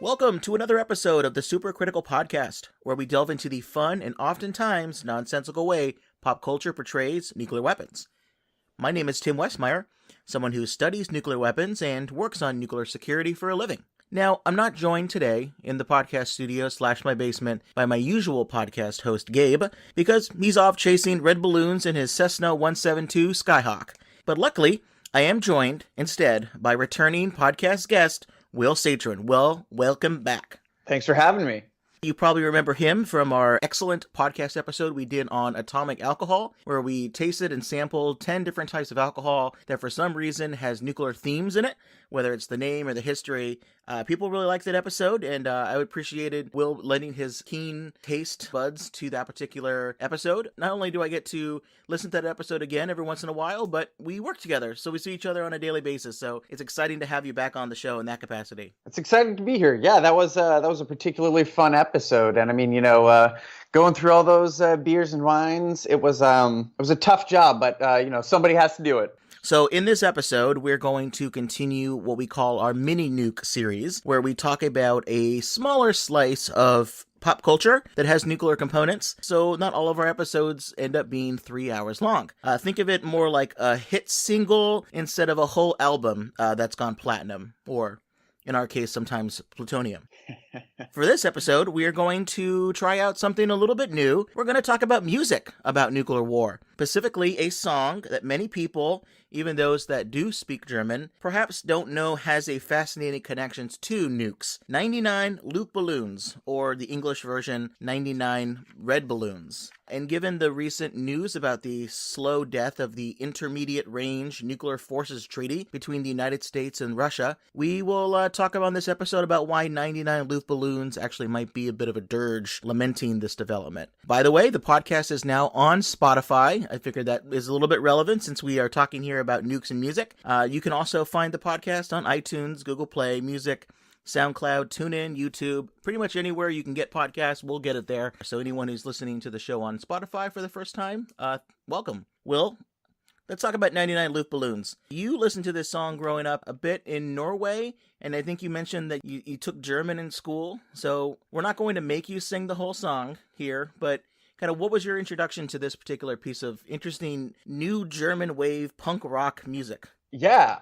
Welcome to another episode of the Super Critical Podcast, where we delve into the fun and oftentimes nonsensical way pop culture portrays nuclear weapons. My name is Tim Westmyer, someone who studies nuclear weapons and works on nuclear security for a living. Now, I'm not joined today in the podcast studio / my basement by my usual podcast host, Gabe, because he's off chasing red balloons in his Cessna 172 Skyhawk. But luckily, I am joined instead by returning podcast guest, Will Saetren. Will, welcome back. Thanks for having me. You probably remember him from our excellent podcast episode we did on atomic alcohol, where we tasted and sampled 10 different types of alcohol that for some reason has nuclear themes in it, whether it's the name or the history. People really liked that episode, and I appreciated Will lending his keen taste buds to that particular episode. Not only do I get to listen to that episode again every once in a while, but we work together, so we see each other on a daily basis, so it's exciting to have you back on the show in that capacity. It's exciting to be here. Yeah, that was a particularly fun episode, and I mean, going through all those beers and wines, it was a tough job, but somebody has to do it. So in this episode, we're going to continue what we call our Mini-Nuke series, where we talk about a smaller slice of pop culture that has nuclear components, so not all of our episodes end up being 3 hours long. Think of it more like a hit single instead of a whole album that's gone platinum, or in our case, sometimes plutonium. For this episode, we are going to try out something a little bit new. We're going to talk about music about nuclear war, specifically a song that many people, even those that do speak German, perhaps don't know has a fascinating connection to nukes. 99 Luftballons, or the English version, 99 red balloons. And given the recent news about the slow death of the Intermediate Range Nuclear Forces Treaty between the United States and Russia, we will talk about in this episode about why 99 Luftballons actually might be a bit of a dirge lamenting this development. By the way, the podcast is now on Spotify. I figured that is a little bit relevant since we are talking here about nukes and music. You can also find the podcast on iTunes, Google Play Music, SoundCloud, TuneIn, YouTube, pretty much anywhere you can get podcasts, we'll get it there. So anyone who's listening to the show on Spotify for the first time, welcome. Will, let's talk about 99 Luftballons. You listened to this song growing up a bit in Norway, and I think you mentioned that you took German in school. So we're not going to make you sing the whole song here, but kind of what was your introduction to this particular piece of interesting new German wave punk rock music? Yeah.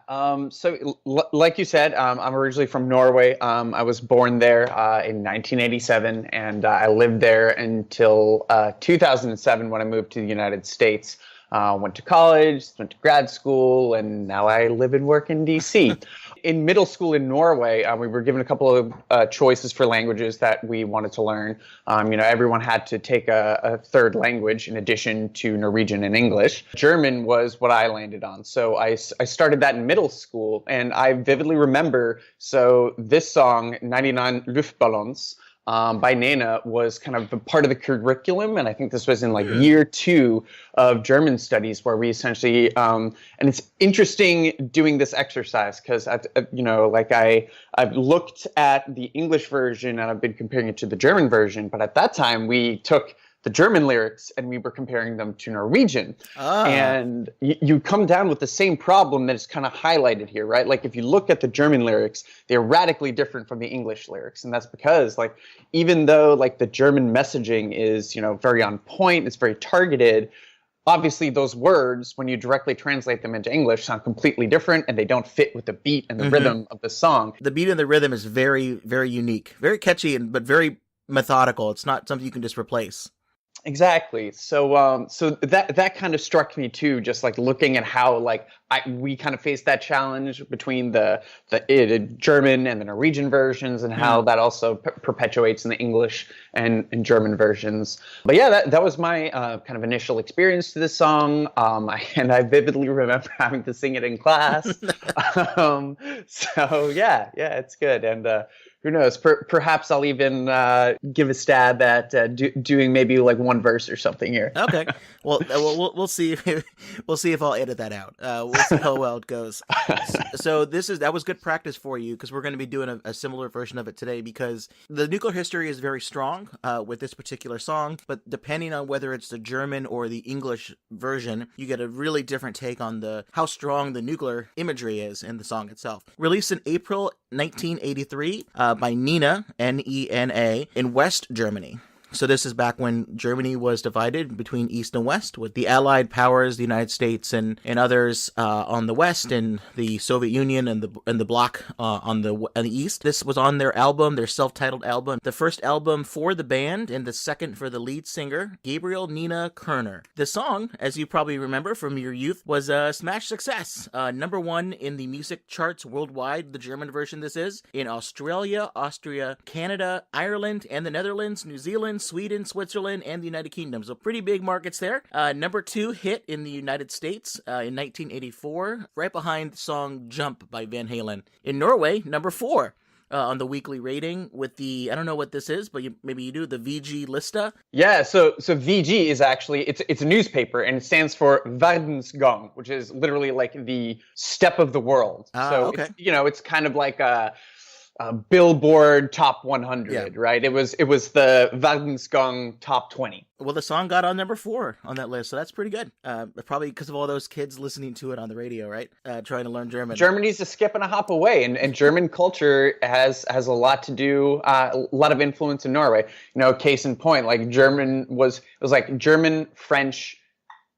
Like you said, I'm originally from Norway. I was born there in 1987, and I lived there until 2007 when I moved to the United States. Went to college, went to grad school, and now I live and work in D.C. In middle school in Norway, we were given a couple of choices for languages that we wanted to learn. Everyone had to take a third language in addition to Norwegian and English. German was what I landed on. So I started that in middle school, and I vividly remember, so this song, 99 Luftballons, by Nena was kind of a part of the curriculum, and I think this was in like year 2 of German studies, where we essentially and it's interesting doing this exercise because I've looked at the English version and I've been comparing it to the German version, but at that time we took the German lyrics and we were comparing them to Norwegian. And you come down with the same problem that is kind of highlighted here, right? Like if you look at the German lyrics, they're radically different from the English lyrics. And that's because like, even though like the German messaging is, very on point, it's very targeted, obviously those words, when you directly translate them into English, sound completely different and they don't fit with the beat and the rhythm of the song. The beat and the rhythm is very, very unique, very catchy, but very methodical. It's not something you can just replace. Exactly. So that kind of struck me too, just like looking at how like we kind of faced that challenge between the German and the Norwegian versions, and how that also perpetuates in the English and German versions. But yeah, that was my kind of initial experience to this song, and I vividly remember having to sing it in class. So yeah, it's good. And who knows? Perhaps I'll even give a stab at doing maybe like one verse or something here. Okay. Well, we'll see. We'll see if I'll edit that out. That's the whole world goes. So that was good practice for you, because we're going to be doing a similar version of it today, because the nuclear history is very strong with this particular song, but depending on whether it's the German or the English version, you get a really different take on how strong the nuclear imagery is in the song itself. Released in April 1983 by Nena, Nena, in West Germany. So this is back when Germany was divided between East and West, with the Allied powers, the United States and others on the West, and the Soviet Union and the Bloc on the East. This was on their album, their self-titled album, the first album for the band and the second for the lead singer, Gabriel Nena Kerner. The song, as you probably remember from your youth, was a smash success. Number 1 in the music charts worldwide, the German version this is, in Australia, Austria, Canada, Ireland, and the Netherlands, New Zealand, Sweden, Switzerland, and the United Kingdom. So pretty big markets there. Number 2 hit in the United States in 1984, right behind the song Jump by Van Halen. In Norway, number 4 on the weekly rating with the, I don't know what this is, but maybe you do, the VG Lista. Yeah, so VG is actually, it's a newspaper, and it stands for Verdensgang, which is literally like the step of the world. So okay. it's kind of like a Billboard Top 100, yeah. Right? It was the Verdensgang Top 20. Well, the song got on number 4 on that list, so that's pretty good. Probably because of all those kids listening to it on the radio, right? Trying to learn German. Germany's a skip and a hop away, and German culture has a lot to do, a lot of influence in Norway. Case in point, like German was like German, French,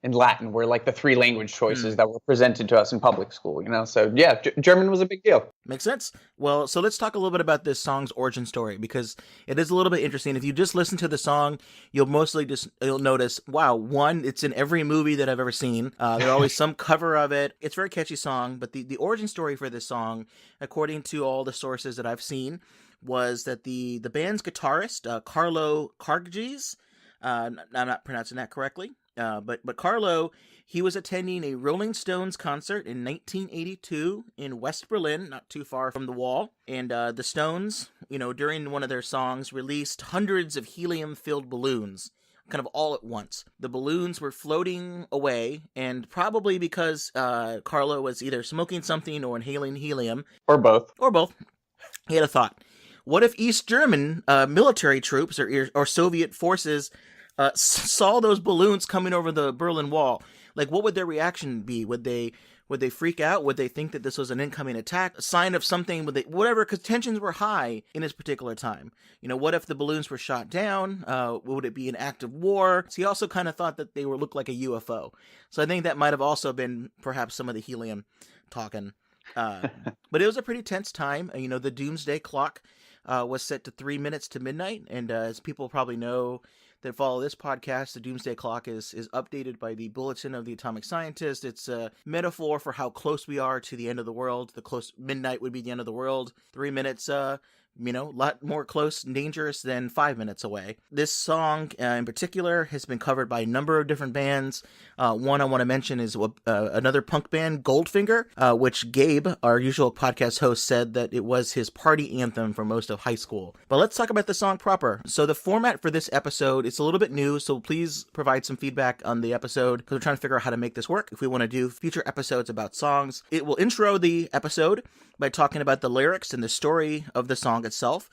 and Latin were like the 3 language choices that were presented to us in public school, So yeah, German was a big deal. Makes sense. Well, so let's talk a little bit about this song's origin story, because it is a little bit interesting. If you just listen to the song, you'll notice, wow, 1, it's in every movie that I've ever seen. There's always some cover of it. It's a very catchy song, but the origin story for this song, according to all the sources that I've seen, was that the band's guitarist, Carlo Kargis, I'm not pronouncing that correctly, but Carlo, he was attending a Rolling Stones concert in 1982 in West Berlin, not too far from the Wall. And the Stones, during one of their songs, released hundreds of helium-filled balloons, kind of all at once. The balloons were floating away, and probably because Carlo was either smoking something or inhaling helium. Or both. He had a thought. What if East German military troops or Soviet forces saw those balloons coming over the Berlin Wall? Like, what would their reaction be? Would they freak out? Would they think that this was an incoming attack, a sign of something? Whatever, because tensions were high in this particular time. What if the balloons were shot down? Would it be an act of war? So he also kind of thought that they looked like a UFO. So I think that might have also been perhaps some of the helium talking. But it was a pretty tense time. The doomsday clock was set to 3 minutes to midnight, and as people probably know that follow this podcast, the doomsday clock is updated by the Bulletin of the Atomic Scientist. It's a metaphor for how close we are to the end of the world. Midnight would be the end of the world. 3 minutes, a lot more close and dangerous than 5 minutes away. This song in particular has been covered by a number of different bands. One I want to mention is another punk band, Goldfinger, which Gabe, our usual podcast host, said that it was his party anthem for most of high school. But let's talk about the song proper. So the format for this episode, it's a little bit new, so please provide some feedback on the episode, because we're trying to figure out how to make this work if we want to do future episodes about songs. It will intro the episode by talking about the lyrics and the story of the song itself,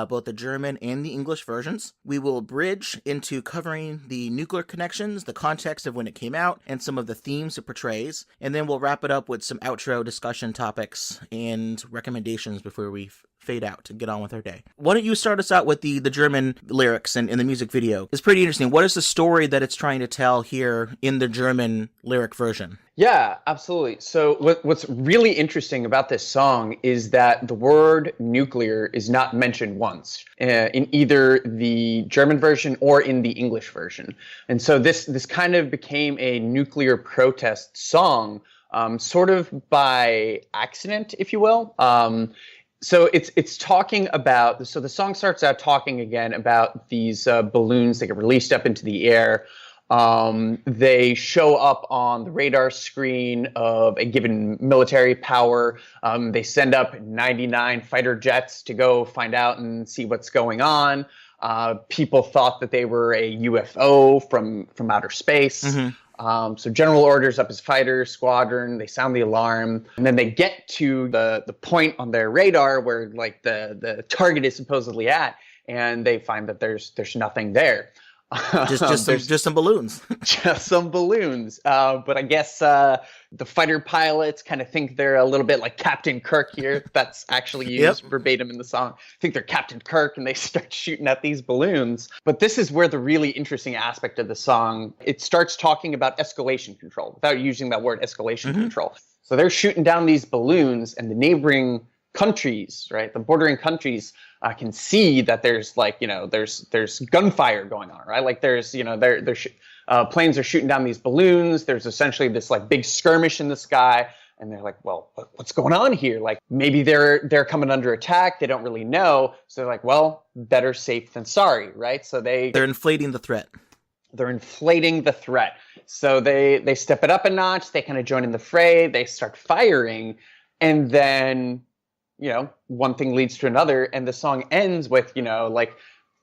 both the German and the English versions. We will bridge into covering the nuclear connections, the context of when it came out, and some of the themes it portrays. And then we'll wrap it up with some outro discussion topics and recommendations before we fade out and get on with our day. Why don't you start us out with the German lyrics and in the music video? It's pretty interesting. What is the story that it's trying to tell here in the German lyric version? Yeah, absolutely. So what's really interesting about this song is that the word nuclear is not mentioned once in either the German version or in the English version. And so this kind of became a nuclear protest song, sort of by accident, if you will. So it's talking about, so the song starts out talking again about these balloons that get released up into the air. They show up on the radar screen of a given military power. They send up 99 fighter jets to go find out and see what's going on. People thought that they were a UFO from outer space. Mm-hmm. So general orders up his fighter squadron, they sound the alarm, and then they get to the point on their radar where like the target is supposedly at, and they find that there's nothing there. Just some balloons. Just some balloons. But I guess the fighter pilots kind of think they're a little bit like Captain Kirk here. That's actually used verbatim in the song. Think they're Captain Kirk, and they start shooting at these balloons. But this is where the really interesting aspect of the song, it starts talking about escalation control without using that word escalation control. So they're shooting down these balloons, and the neighboring countries, right, the bordering countries, can see that there's like, there's gunfire going on, right? Like there's, planes are shooting down these balloons. There's essentially this like big skirmish in the sky, and they're like, well, what's going on here? Like maybe they're coming under attack. They don't really know. So they're like, well, better safe than sorry, right? So they're inflating the threat. They're inflating the threat. So they step it up a notch. They kind of join in the fray. They start firing, and then one thing leads to another, and the song ends with, like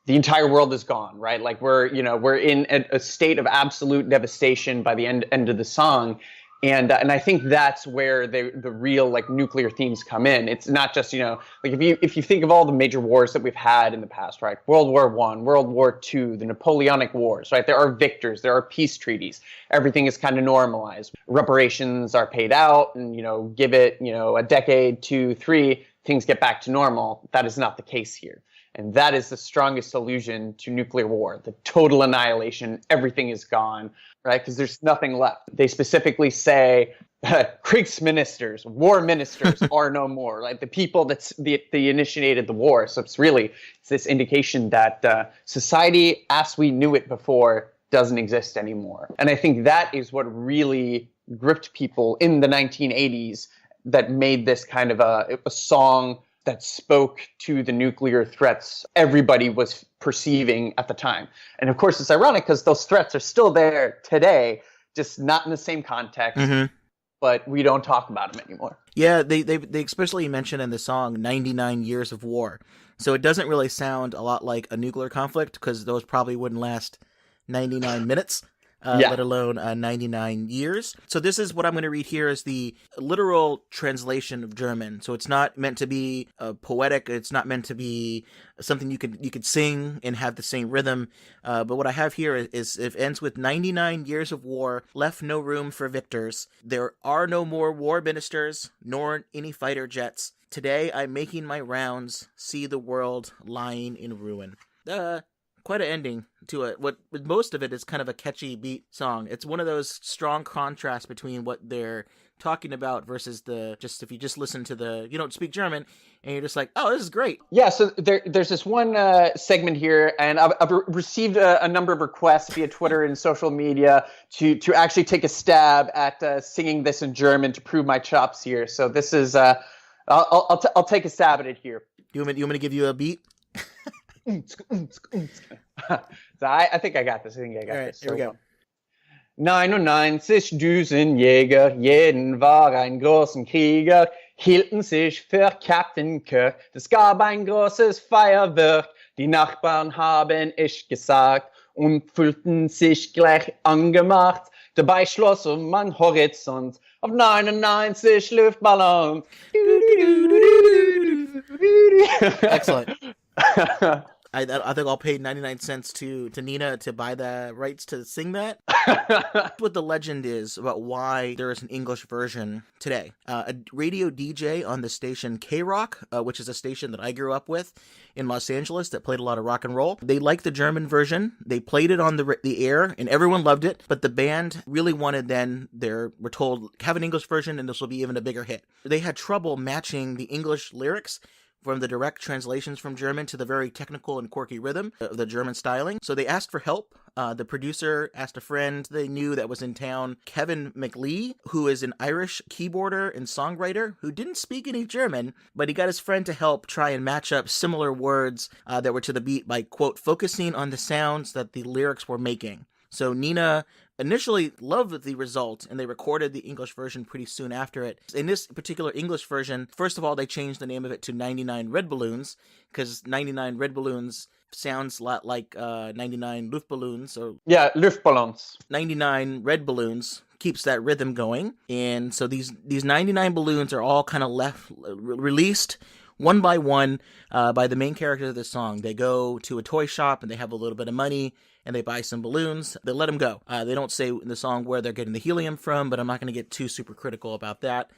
the entire world is gone, right? Like we're in a state of absolute devastation by the end of the song. And I think that's where the real like nuclear themes come in. It's not just, like if you think of all the major wars that we've had in the past, right? World War I, World War II, the Napoleonic Wars, right? There are victors, there are peace treaties. Everything is kind of normalized. Reparations are paid out, and give it, a decade, 2, 3, things get back to normal. That is not the case here. And that is the strongest allusion to nuclear war, the total annihilation. Everything is gone, right? Because there's nothing left. They specifically say Kriegsministers, war ministers are no more, like the people they initiated the war. So it's this indication that society as we knew it before doesn't exist anymore. And I think that is what really gripped people in the 1980s, that made this kind of a song that spoke to the nuclear threats everybody was perceiving at the time. And of course, it's ironic because those threats are still there today, just not in the same context, but we don't talk about them anymore. Yeah, they especially mention in the song 99 years of war. So it doesn't really sound a lot like a nuclear conflict, because those probably wouldn't last 99 minutes. Let alone 99 years. So this is what I'm going to read here is the literal translation of German. So it's not meant to be poetic. It's not meant to be something you could sing and have the same rhythm. But what I have here is it ends with 99 years of war, left no room for victors. There are no more war ministers, nor any fighter jets. Today I'm making my rounds, see the world lying in ruin. Quite an ending to it. What most of it is kind of a catchy beat song. It's one of those strong contrasts between what they're talking about versus if you just listen to you don't speak German and you're just like, oh, this is great. Yeah, so there's this one segment here, and I've received a number of requests via Twitter and social media to actually take a stab at singing this in German to prove my chops here. So this is I'll take a stab at it here. You want me to give you a beat? So I think I got this. All right, this. Here we go. 99 Düsenjäger, jeden war ein großen Krieger, hielten sich für Captain Kirk. Es gab ein großes Feuerwerk, die Nachbarn haben ich gesagt und fühlten sich gleich angemacht. Dabei schloss man Horizont auf 99 Luftballons. Excellent. I think I'll pay 99 cents to Nena to buy the rights to sing that. What the legend is about why there is an English version today. A radio DJ on the station K-Rock, which is a station that I grew up with in Los Angeles that played a lot of rock and roll. They liked the German version. They played it on the air, and everyone loved it. But the band really wanted we're told, have an English version, and this will be even a bigger hit. They had trouble matching the English lyrics from the direct translations from German to the very technical and quirky rhythm of the German styling. So they asked for help. The producer asked a friend they knew that was in town, Kevin McLeod, who is an Irish keyboarder and songwriter who didn't speak any German, but he got his friend to help try and match up similar words that were to the beat by, quote, focusing on the sounds that the lyrics were making. So Nena initially loved the result, and they recorded the English version pretty soon after it. In this particular English version, first of all, they changed the name of it to 99 Red Balloons, because 99 Red Balloons sounds a lot like 99 Luftballons, or Yeah, Luftballons. 99 red balloons, keeps that rhythm going. And so these 99 balloons are all kind of released one by one by the main character of the song. They go to a toy shop and they have a little bit of money and they buy some balloons. They let them go. They don't say in the song where they're getting the helium from, but I'm not going to get too super critical about that.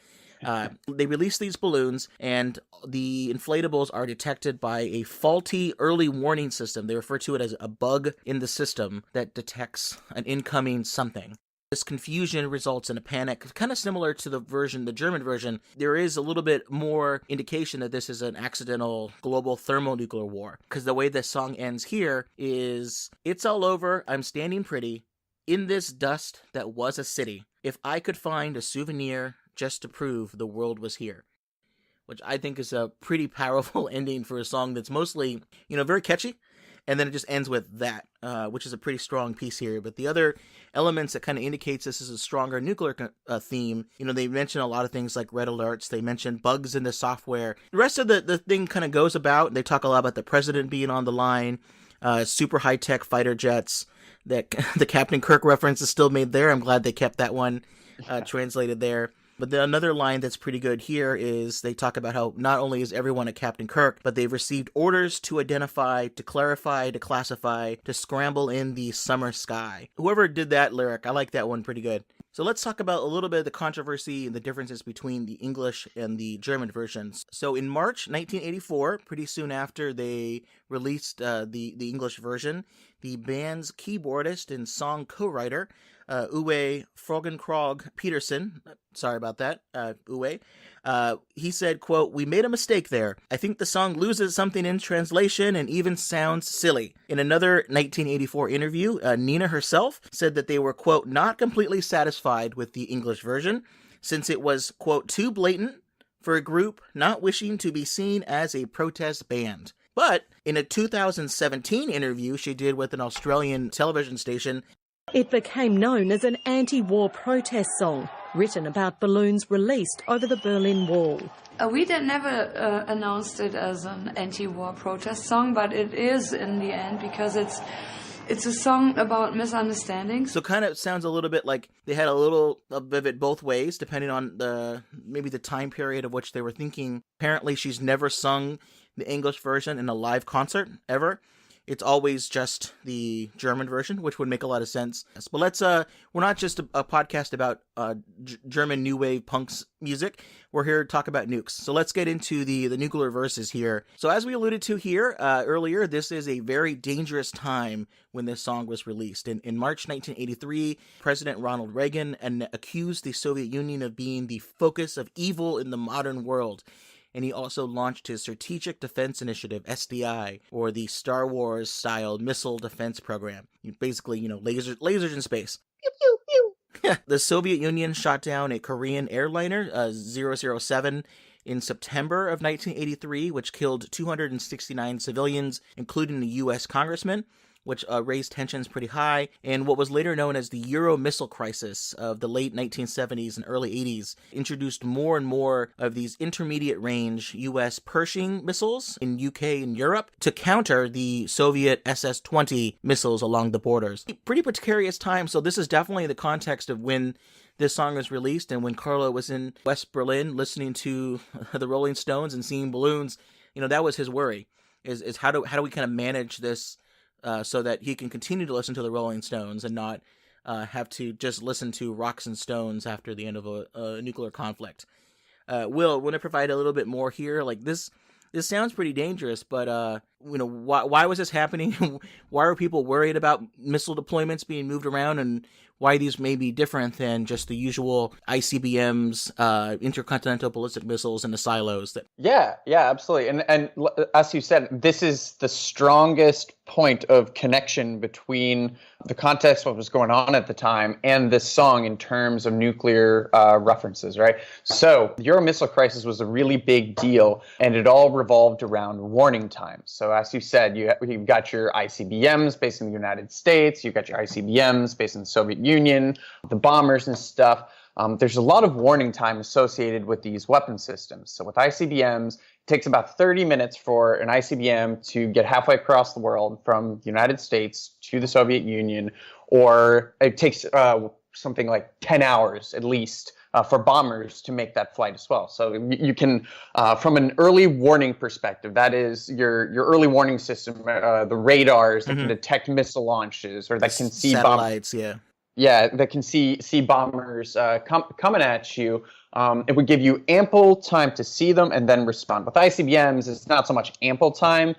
They release these balloons, and the inflatables are detected by a faulty early warning system. They refer to it as a bug in the system that detects an incoming something. This confusion results in a panic, kind of similar to the German version. There is a little bit more indication that this is an accidental global thermonuclear war, because the way this song ends here is, "It's all over, I'm standing pretty, in this dust that was a city. If I could find a souvenir just to prove the world was here." Which I think is a pretty powerful ending for a song that's mostly, very catchy. And then it just ends with that, which is a pretty strong piece here. But the other elements that kind of indicates this is a stronger nuclear theme, they mention a lot of things like red alerts. They mention bugs in the software. The rest of the thing kind of goes about. They talk a lot about the president being on the line, super high-tech fighter jets. That the Captain Kirk reference is still made there. I'm glad they kept that one translated there. But another line that's pretty good here is they talk about how not only is everyone a Captain Kirk, but they've received orders to identify, to clarify, to classify, to scramble in the summer sky. Whoever did that lyric, I like that one pretty good. So let's talk about a little bit of the controversy and the differences between the English and the German versions. So in March 1984, pretty soon after they released the English version, the band's keyboardist and song co-writer, Uwe Frogenkrog Peterson, sorry about that, Uwe, he said, quote, "We made a mistake there. I think the song loses something in translation and even sounds silly." In another 1984 interview, Nena herself said that they were, quote, "not completely satisfied with the English version, since it was, quote, too blatant for a group not wishing to be seen as a protest band." But in a 2017 interview she did with an Australian television station, it became known as an anti-war protest song, written about balloons released over the Berlin Wall. We never announced it as an anti-war protest song, but it is in the end because it's a song about misunderstandings. So kind of sounds a little bit like they had a little of it both ways, depending on maybe the time period of which they were thinking. Apparently she's never sung the English version in a live concert, ever. It's always just the German version, which would make a lot of sense. But we're not just a podcast about German new wave punks music. We're here to talk about nukes. So let's get into the nuclear verses here. So as we alluded to here earlier, this is a very dangerous time when this song was released. In March 1983, President Ronald Reagan accused the Soviet Union of being the focus of evil in the modern world. And he also launched his Strategic Defense Initiative, SDI, or the Star Wars-style missile defense program. Basically, lasers in space. Pew, pew, pew. The Soviet Union shot down a Korean airliner, 007, in September of 1983, which killed 269 civilians, including the U.S. congressman, which raised tensions pretty high, and what was later known as the Euro missile crisis of the late 1970s and early 80s introduced more and more of these intermediate-range U.S. Pershing missiles in UK and Europe to counter the Soviet SS-20 missiles along the borders. Pretty precarious time, so this is definitely the context of when this song was released, and when Carlo was in West Berlin listening to the Rolling Stones and seeing balloons, that was his worry, is how do we kind of manage this so that he can continue to listen to the Rolling Stones and not have to just listen to rocks and stones after the end of a nuclear conflict. Will, want to provide a little bit more here? Like this sounds pretty dangerous, but why was this happening? Why are people worried about missile deployments being moved around, and why these may be different than just the usual ICBMs, intercontinental ballistic missiles, and the silos? Yeah, absolutely. And as you said, this is the strongest point of connection between the context, what was going on at the time, and this song in terms of nuclear references, right? So the Euro missile crisis was a really big deal, and it all revolved around warning times. So as you said, you've got your ICBMs based in the United States, you've got your ICBMs based in the Soviet Union, the bombers and stuff. there's a lot of warning time associated with these weapon systems. So with ICBMs, it takes about 30 minutes for an ICBM to get halfway across the world from the United States to the Soviet Union, or it takes something like 10 hours at least for bombers to make that flight as well. So you can, from an early warning perspective, that is your early warning system, the radars that can detect missile launches or that can see satellites, that can see bombers coming at you. It would give you ample time to see them and then respond. With ICBMs, it's not so much ample time.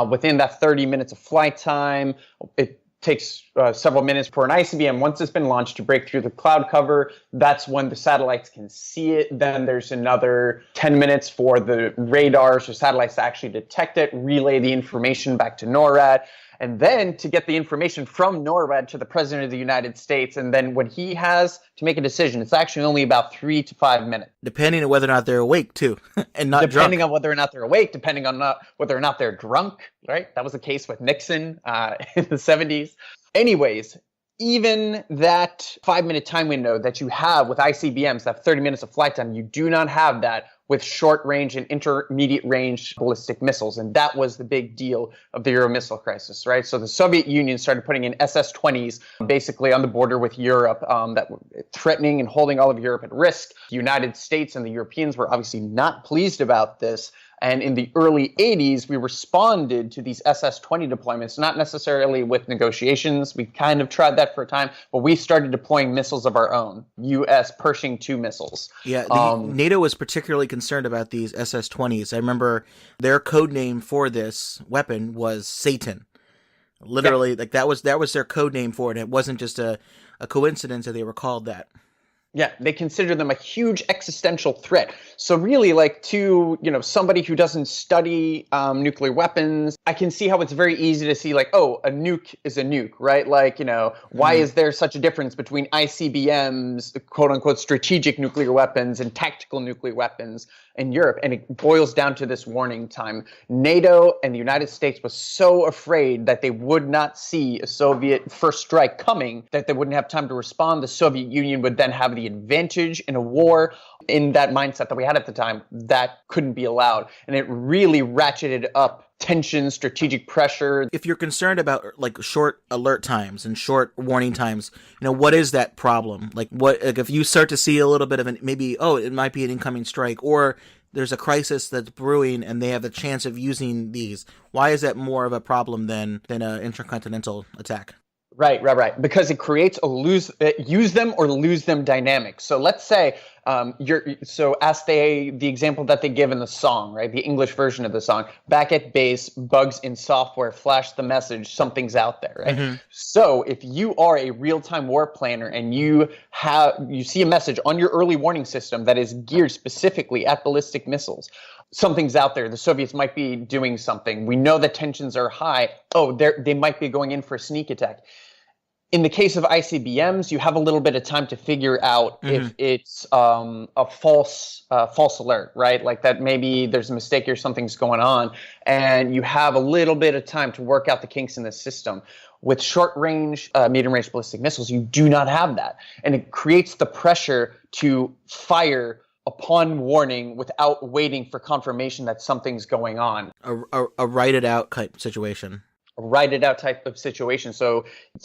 Within that 30 minutes of flight time, it takes several minutes for an ICBM, once it's been launched, to break through the cloud cover. That's when the satellites can see it. Then there's another 10 minutes for the radars or satellites to actually detect it, relay the information back to NORAD, and then to get the information from NORAD to the President of the United States. And then when he has to make a decision, it's actually only about 3 to 5 minutes. Depending on whether or not they're awake, too, and not depending drunk. on whether or not they're awake, depending on whether or not they're drunk, right? That was the case with Nixon in the 70s. Anyways, even that 5-minute time window that you have with ICBMs, that 30 minutes of flight time, you do not have that with short-range and intermediate-range ballistic missiles. And that was the big deal of the Euro missile crisis, right? So the Soviet Union started putting in SS-20s basically on the border with Europe that were threatening and holding all of Europe at risk. The United States and the Europeans were obviously not pleased about this. And in the early 80s, we responded to these SS-20 deployments, not necessarily with negotiations. We kind of tried that for a time, but we started deploying missiles of our own, U.S. Pershing II missiles. Yeah, NATO was particularly concerned about these SS-20s. I remember their code name for this weapon was Satan. Literally, like that was their code name for it. It wasn't just a coincidence that they were called that. Yeah, they consider them a huge existential threat. So really, like, to, somebody who doesn't study nuclear weapons, I can see how it's very easy to see, like, oh, a nuke is a nuke, right? Like, why is there such a difference between ICBMs, quote unquote, strategic nuclear weapons, and tactical nuclear weapons in Europe? And it boils down to this warning time. NATO and the United States was so afraid that they would not see a Soviet first strike coming, that they wouldn't have time to respond. The Soviet Union would then have the advantage in a war. In that mindset that we had at the time, that couldn't be allowed. And it really ratcheted up tension, strategic pressure. If you're concerned about like short alert times and short warning times, what is that problem? Like if you start to see a little bit of it might be an incoming strike, or there's a crisis that's brewing and they have the chance of using these, why is that more of a problem than an intercontinental attack? Right. Because it creates a use them or lose them dynamic. So let's say the example that they give in the song, right? The English version of the song, back at base, bugs in software flash the message, something's out there, right? Mm-hmm. So if you are a real-time war planner and you see a message on your early warning system that is geared specifically at ballistic missiles, something's out there. The Soviets might be doing something. We know that tensions are high. Oh, they might be going in for a sneak attack. In the case of ICBMs, you have a little bit of time to figure out if it's a false alert, right? Like that maybe there's a mistake or something's going on, and you have a little bit of time to work out the kinks in the system. With short-range, medium-range ballistic missiles, you do not have that. And it creates the pressure to fire upon warning without waiting for confirmation that something's going on. A write-it-out type situation. Type of situation. So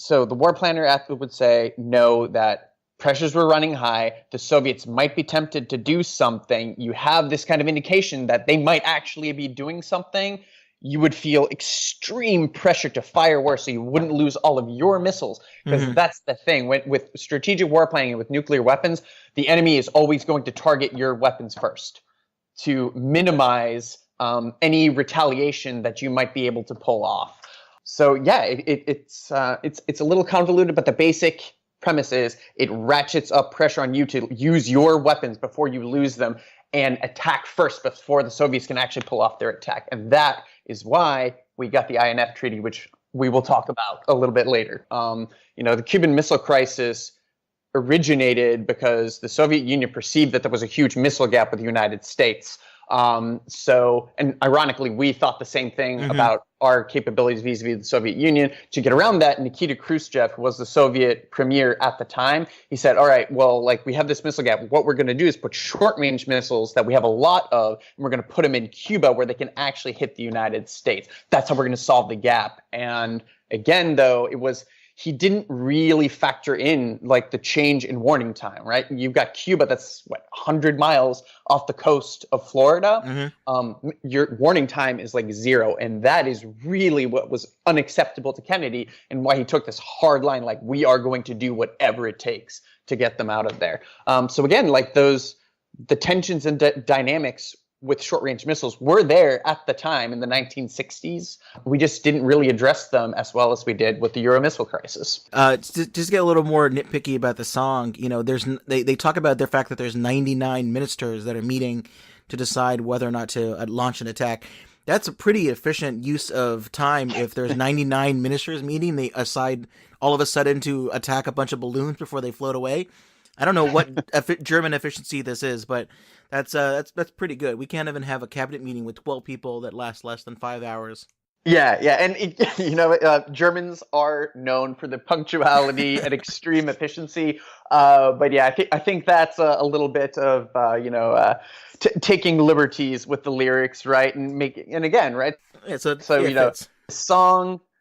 the war planner athlete would say, no, that pressures were running high. The Soviets might be tempted to do something. You have this kind of indication that they might actually be doing something. You would feel extreme pressure to fire worse so you wouldn't lose all of your missiles. Because that's the thing. With strategic war planning and with nuclear weapons, the enemy is always going to target your weapons first to minimize any retaliation that you might be able to pull off. So yeah, it's a little convoluted, but the basic premise is it ratchets up pressure on you to use your weapons before you lose them and attack first before the Soviets can actually pull off their attack. And that is why we got the INF Treaty, which we will talk about a little bit later. The Cuban Missile Crisis originated because the Soviet Union perceived that there was a huge missile gap with the United States. And ironically, we thought the same thing about our capabilities vis-a-vis the Soviet Union. To get around that, Nikita Khrushchev, who was the Soviet premier at the time, he said, all right, well, like, we have this missile gap. What we're going to do is put short-range missiles that we have a lot of, and we're going to put them in Cuba where they can actually hit the United States. That's how we're going to solve the gap. And again, though, he didn't really factor in like the change in warning time, right? You've got Cuba that's 100 miles off the coast of Florida. Your warning time is like 0. And that is really what was unacceptable to Kennedy and why he took this hard line, like, we are going to do whatever it takes to get them out of there. So again, like the tensions and dynamics with short-range missiles were there at the time in the 1960s. We just didn't really address them as well as we did with the Euro missile crisis. Just get a little more nitpicky about the song. You know, they talk about the fact that there's 99 ministers that are meeting to decide whether or not to launch an attack. That's a pretty efficient use of time. If there's 99 ministers meeting, they decide all of a sudden to attack a bunch of balloons before they float away. I don't know what German efficiency this is, but that's pretty good. We can't even have a cabinet meeting with 12 people that lasts less than 5 hours. Yeah, and Germans are known for the punctuality and extreme efficiency. But yeah, I think that's a little bit of taking liberties with the lyrics, right? And again, right? Yeah,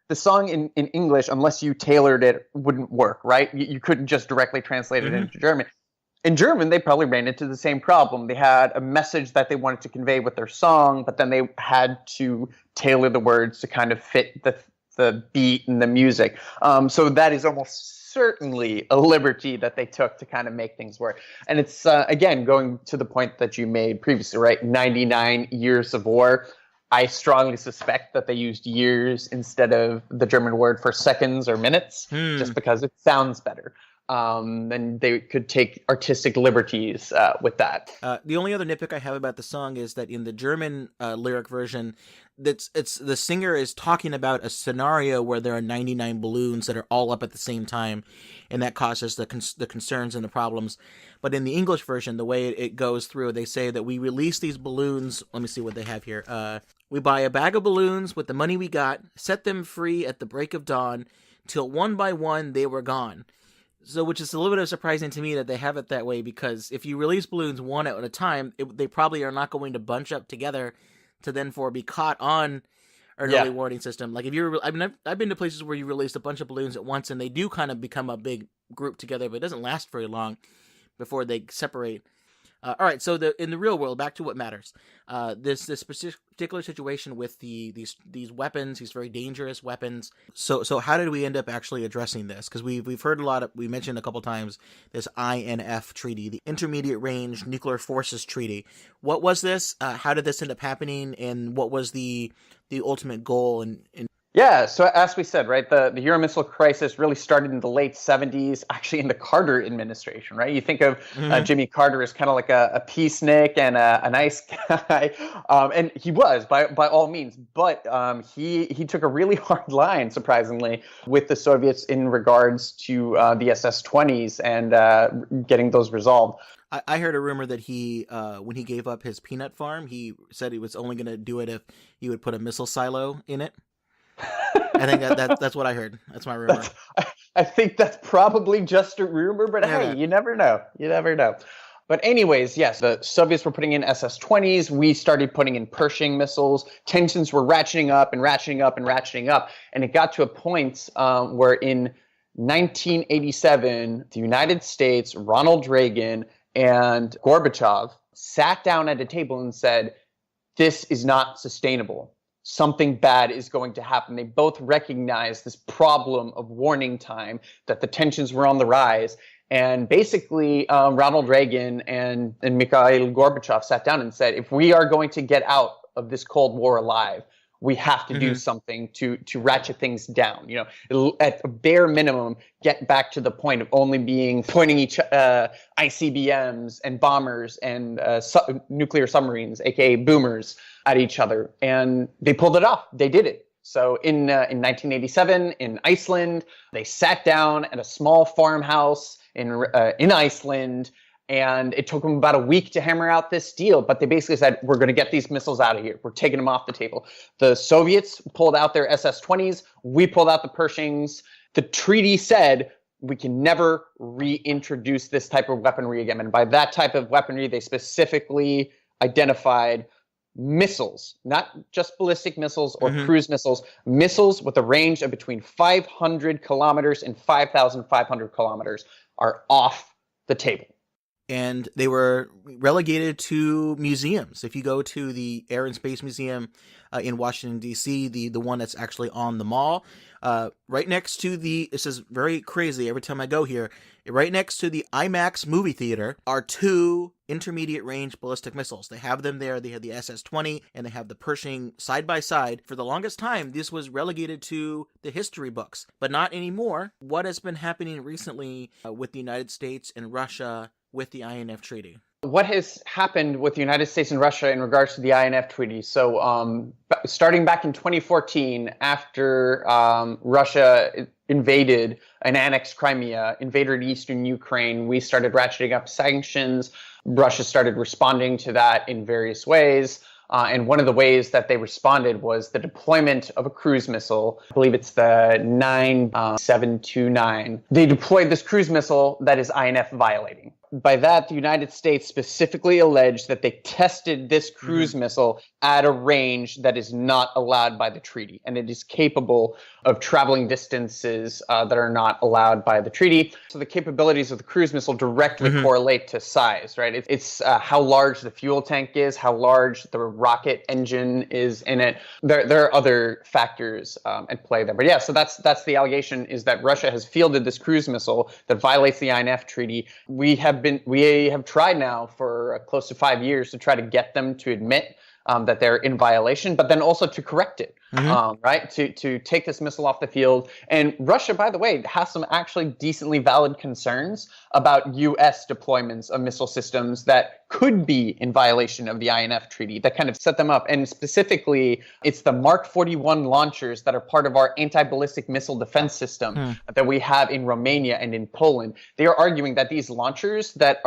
the song in English, unless you tailored it, wouldn't work, right? You couldn't just directly translate it into German. In German, they probably ran into the same problem. They had a message that they wanted to convey with their song, but then they had to tailor the words to kind of fit the beat and the music. So that is almost certainly a liberty that they took to kind of make things work. And it's, again, going to the point that you made previously, right? 99 years of war. I strongly suspect that they used years instead of the German word for seconds or minutes, just because it sounds better. And they could take artistic liberties with that. The only other nitpick I have about the song is that in the German lyric version, it's the singer is talking about a scenario where there are 99 balloons that are all up at the same time, and that causes the concerns and the problems. But in the English version, the way it goes through, they say that we release these balloons. Let me see what they have here. We buy a bag of balloons with the money we got, set them free at the break of dawn, till one by one they were gone. So, which is a little bit surprising to me that they have it that way, because if you release balloons one at a time, they probably are not going to bunch up together to then be caught on an early warning system. Like I've been to places where you release a bunch of balloons at once, and they do kind of become a big group together, but it doesn't last very long before they separate. All right, so in the real world, back to what matters. This particular situation with these weapons, these very dangerous weapons. So how did we end up actually addressing this? Because we've heard we mentioned a couple times this INF Treaty, the Intermediate Range Nuclear Forces Treaty. What was this? How did this end up happening? And what was the ultimate goal? Yeah, so as we said, right, the Euro missile crisis really started in the late 70s, actually in the Carter administration, right? You think of Jimmy Carter as kind of like a peacenik and a nice guy, and he was by all means, but he took a really hard line, surprisingly, with the Soviets in regards to the SS-20s and getting those resolved. I heard a rumor that he, when he gave up his peanut farm, he said he was only going to do it if he would put a missile silo in it. I think that's what I heard. That's my rumor. I think that's probably just a rumor, but hey, you never know. You never know. But anyways, yes, the Soviets were putting in SS-20s. We started putting in Pershing missiles. Tensions were ratcheting up and ratcheting up and ratcheting up. And it got to a point where in 1987, the United States, Ronald Reagan, and Gorbachev sat down at a table and said, this is not sustainable. Something bad is going to happen. They both recognized this problem of warning time, that the tensions were on the rise. And basically, Ronald Reagan and Mikhail Gorbachev sat down and said, if we are going to get out of this Cold War alive, we have to do something to ratchet things down. You know, at a bare minimum, get back to the point of only pointing each ICBMs and bombers and nuclear submarines, aka boomers, at each other. And they pulled it off. They did it. So in 1987 in Iceland, they sat down at a small farmhouse in Iceland And it took them about a week to hammer out this deal, but they basically said, we're going to get these missiles out of here. We're taking them off the table. The Soviets pulled out their SS-20s. We pulled out the Pershings. The treaty said we can never reintroduce this type of weaponry again. And by that type of weaponry, they specifically identified missiles, not just ballistic missiles or cruise missiles with a range of between 500 kilometers and 5,500 kilometers are off the table. And they were relegated to museums. If you go to the Air and Space Museum in Washington, D.C., the one that's actually on the mall, right next to this is very crazy every time I go here, right next to the IMAX movie theater are two intermediate range ballistic missiles. They have them there. They have the SS-20 and they have the Pershing side by side. For the longest time, this was relegated to the history books, but not anymore. What has been happening recently with the United States and Russia with the INF Treaty? What has happened with the United States and Russia in regards to the INF Treaty? So starting back in 2014, after Russia invaded and annexed Crimea, invaded eastern Ukraine, we started ratcheting up sanctions. Russia started responding to that in various ways. And one of the ways that they responded was the deployment of a cruise missile. I believe it's the 9729. They deployed this cruise missile that is INF violating. By that, the United States specifically alleged that they tested this cruise missile at a range that is not allowed by the treaty, and it is capable of traveling distances that are not allowed by the treaty. So the capabilities of the cruise missile directly correlate to size, right? It's how large the fuel tank is, how large the rocket engine is in it. There are other factors at play there. But yeah, so that's the allegation, is that Russia has fielded this cruise missile that violates the INF Treaty. We have tried now for close to 5 years to try to get them to admit that they're in violation, but then also to correct it, right? To take this missile off the field. And Russia, by the way, has some actually decently valid concerns about U.S. deployments of missile systems that could be in violation of the INF Treaty, that kind of set them up. And specifically, it's the Mark 41 launchers that are part of our anti-ballistic missile defense system that we have in Romania and in Poland. They are arguing that these launchers that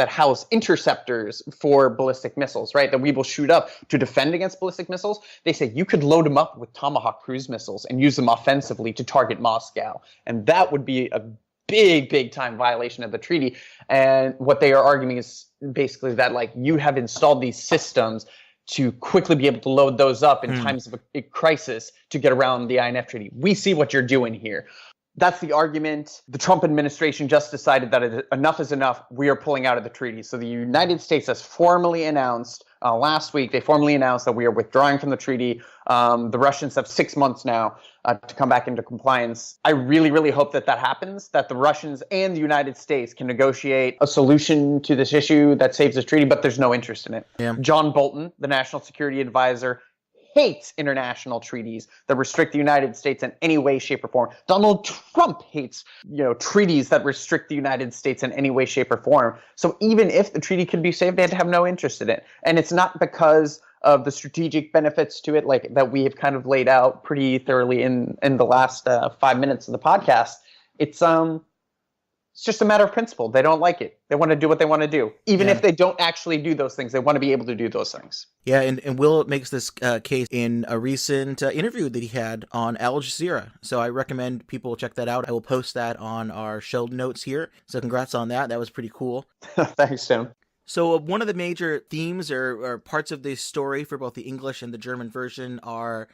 house interceptors for ballistic missiles, right, that we will shoot up to defend against ballistic missiles, they say you could load them up with Tomahawk cruise missiles and use them offensively to target Moscow. And that would be a big time violation of the treaty. And what they are arguing is basically that, like, you have installed these systems to quickly be able to load those up in times of a crisis to get around the INF Treaty. We see what you're doing here. That's the argument. The Trump administration just decided that enough is enough. We are pulling out of the treaty. So the United States has formally announced, last week, they formally announced that we are withdrawing from the treaty. The Russians have 6 months now to come back into compliance. I really hope that happens, that the Russians and the United States can negotiate a solution to this issue that saves the treaty, but there's no interest in it. Yeah. John Bolton, the National Security Advisor, hates international treaties that restrict the United States in any way, shape, or form. Donald Trump hates, treaties that restrict the United States in any way, shape, or form. So even if the treaty could be saved, they'd have no interest in it. And it's not because of the strategic benefits to it, like that we have kind of laid out pretty thoroughly in the last 5 minutes of the podcast. It's just a matter of principle. They don't like it. They want to do what they want to do. Even if they don't actually do those things, they want to be able to do those things. Yeah, and Will makes this case in a recent interview that he had on Al Jazeera. So I recommend people check that out. I will post that on our show notes here. So congrats on that. That was pretty cool. Thanks, Tim. So one of the major themes or parts of this story for both the English and the German version are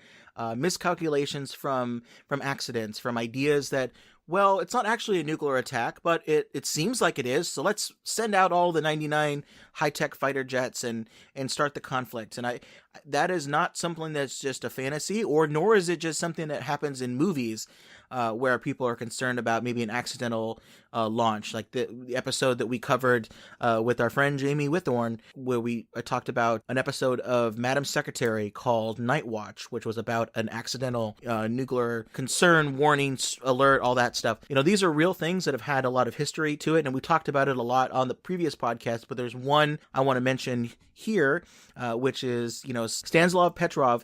miscalculations from accidents, from ideas that, well, it's not actually a nuclear attack, but it seems like it is. So let's send out all the 99 high-tech fighter jets and start the conflict. And that is not something that's just a fantasy, nor is it just something that happens in movies where people are concerned about maybe an accidental launch, like the episode that we covered with our friend Jamie Withorn, where we talked about an episode of Madam Secretary called Night Watch, which was about an accidental nuclear concern, warning, alert, all that stuff. These are real things that have had a lot of history to it, and we talked about it a lot on the previous podcast, but there's one I want to mention here, which is, Stanislav Petrov,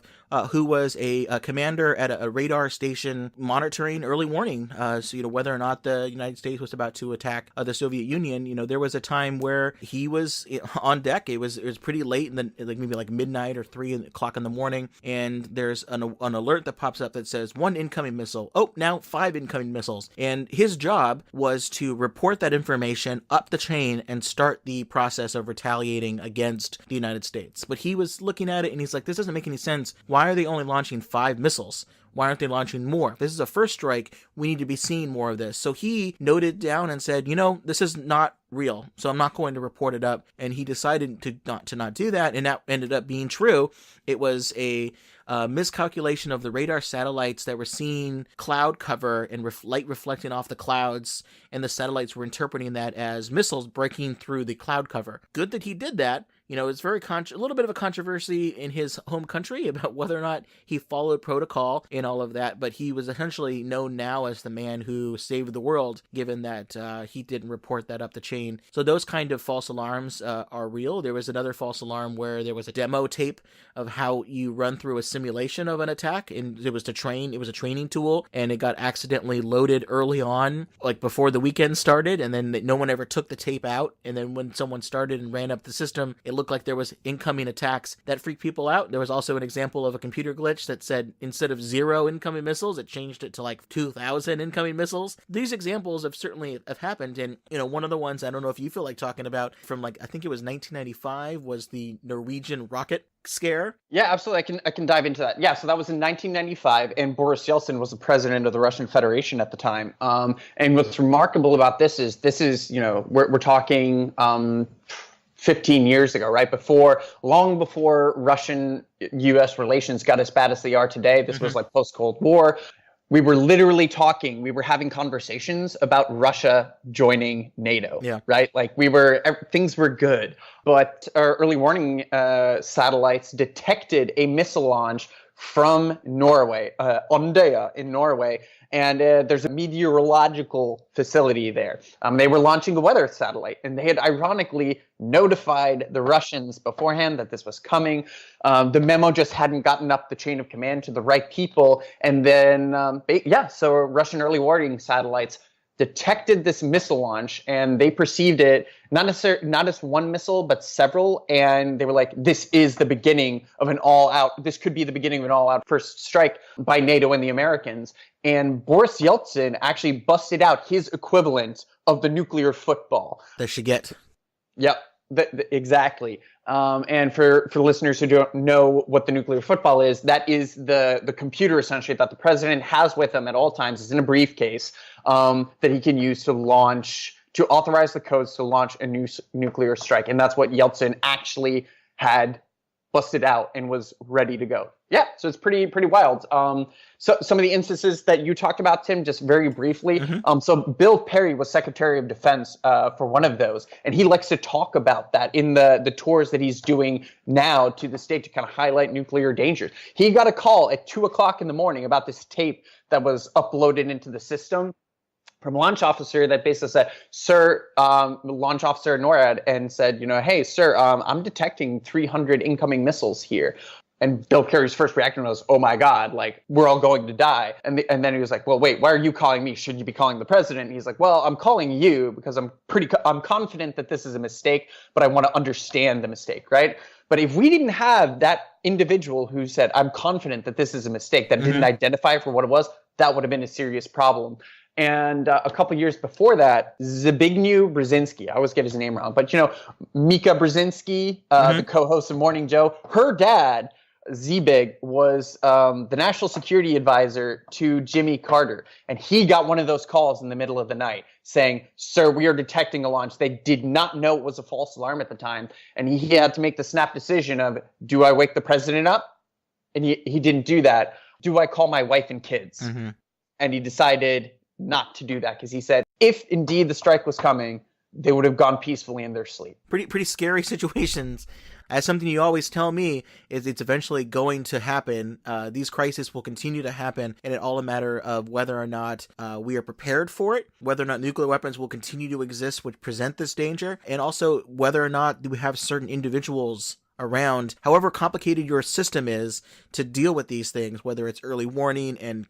who was a commander at a radar station monitoring Ukraine early warning. So, whether or not the United States was about to attack the Soviet Union, there was a time where he was on deck. It was pretty late, and then maybe like midnight or 3 o'clock in the morning, and there's an alert that pops up that says 1 incoming missile. Oh, now 5 incoming missiles. And his job was to report that information up the chain and start the process of retaliating against the United States. But he was looking at it and he's like, this doesn't make any sense. Why are they only launching 5 missiles? Why aren't they launching more? If this is a first strike, we need to be seeing more of this. So he noted down and said, this is not real, so I'm not going to report it up. And he decided to not do that, and that ended up being true. It was a miscalculation of the radar satellites that were seeing cloud cover and light reflecting off the clouds, and the satellites were interpreting that as missiles breaking through the cloud cover. Good that he did that. It's very a little bit of a controversy in his home country about whether or not he followed protocol and all of that, but he was essentially known now as the man who saved the world, given that he didn't report that up the chain. So those kind of false alarms are real. There was another false alarm where there was a demo tape of how you run through a simulation of an attack, and it was a training tool, and it got accidentally loaded early on, like before the weekend started, and then no one ever took the tape out, and then when someone started and ran up the system, it looked like there was incoming attacks. That freaked people out. There was also an example of a computer glitch that said instead of 0 incoming missiles, it changed it to like 2,000 incoming missiles. These examples have certainly happened, and one of the ones I don't know if you feel like talking about from I think it was 1995 was the Norwegian rocket scare. Yeah, absolutely. I can dive into that. Yeah, so that was in 1995, and Boris Yeltsin was the president of the Russian Federation at the time. And what's remarkable about this is we're talking 15 years ago, right? Long before Russian-U.S. relations got as bad as they are today. This was like post-Cold War. We were literally having conversations about Russia joining NATO, right? Like things were good. But our early warning satellites detected a missile launch from Norway, Ondea in Norway, and there's a meteorological facility there. They were launching a weather satellite, and they had ironically notified the Russians beforehand that this was coming. The memo just hadn't gotten up the chain of command to the right people, and then, so Russian early warning satellites detected this missile launch, and they perceived it not as one missile, but several, and they were like, this is the beginning of this could be the beginning of an all-out first strike by NATO and the Americans. And Boris Yeltsin actually busted out his equivalent of the nuclear football. That should get. Yep, exactly. And for listeners who don't know what the nuclear football is, that is the computer essentially that the president has with him at all times. It's in a briefcase that he can use to authorize the codes to launch a new nuclear strike. And that's what Yeltsin actually had busted out and was ready to go. Yeah, so it's pretty wild. So some of the instances that you talked about, Tim, just very briefly. So Bill Perry was Secretary of Defense for one of those, and he likes to talk about that in the tours that he's doing now to the state to kind of highlight nuclear dangers. He got a call at 2 o'clock in the morning about this tape that was uploaded into the system from a launch officer that basically said, sir, launch officer NORAD, and said, hey, sir, I'm detecting 300 incoming missiles here. And Bill Perry's first reaction was, oh my God, like we're all going to die. And then he was like, well, wait, why are you calling me? Should you be calling the president? And he's like, well, I'm calling you because I'm confident that this is a mistake, but I want to understand the mistake, right? But if we didn't have that individual who said, I'm confident that this is a mistake, that didn't identify for what it was, that would have been a serious problem. And a couple years before that, Zbigniew Brzezinski, I always get his name wrong, but Mika Brzezinski, the co-host of Morning Joe, her dad, Zbig, was the national security advisor to Jimmy Carter. And he got one of those calls in the middle of the night saying, sir, we are detecting a launch. They did not know it was a false alarm at the time. And he had to make the snap decision of, do I wake the president up? And he didn't do that. Do I call my wife and kids? And he decided not to do that because he said, if indeed the strike was coming, they would have gone peacefully in their sleep. Pretty scary situations. As something you always tell me is it's eventually going to happen. These crises will continue to happen, and it's all a matter of whether or not we are prepared for it, whether or not nuclear weapons will continue to exist which present this danger, and also whether or not we have certain individuals around, however complicated your system is to deal with these things, whether it's early warning and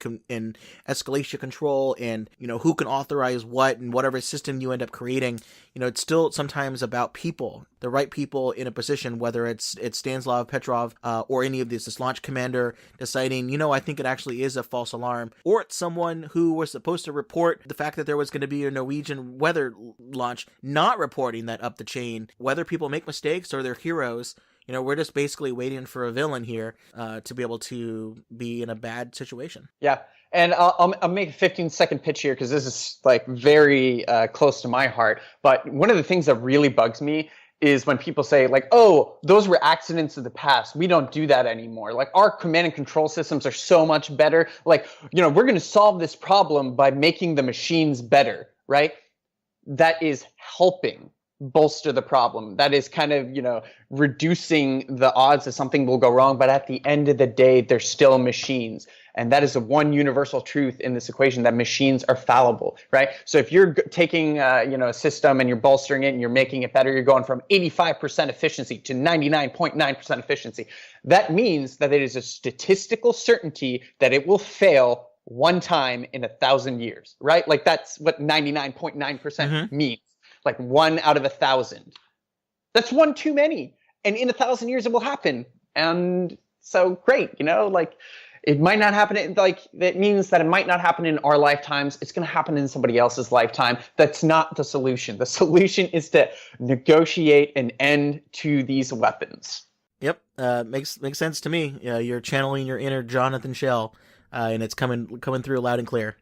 escalation control and, who can authorize what and whatever system you end up creating, it's still sometimes about people, the right people in a position, whether it's Stanislav Petrov or any of this launch commander deciding, I think it actually is a false alarm, or it's someone who was supposed to report the fact that there was going to be a Norwegian weather launch, not reporting that up the chain. Whether people make mistakes or they're heroes, we're just basically waiting for a villain here to be able to be in a bad situation. Yeah. And I'll make a 15-second pitch here because this is like very close to my heart. But one of the things that really bugs me is when people say like, oh, those were accidents of the past. We don't do that anymore. Like our command and control systems are so much better. Like, we're going to solve this problem by making the machines better, right? That is helping bolster the problem. That is kind of, reducing the odds that something will go wrong. But at the end of the day, they're still machines. And that is the one universal truth in this equation, that machines are fallible, right? So if you're taking, a system and you're bolstering it and you're making it better, you're going from 85% efficiency to 99.9% efficiency. That means that it is a statistical certainty that it will fail one time in 1,000 years, right? Like that's what 99.9% means. Like 1 out of 1,000. That's one too many. And in 1,000 years, it will happen. And so great, it might not happen. That means that it might not happen in our lifetimes. It's going to happen in somebody else's lifetime. That's not the solution. The solution is to negotiate an end to these weapons. Yep. Makes sense to me. You're channeling your inner Jonathan Shell, and it's coming through loud and clear.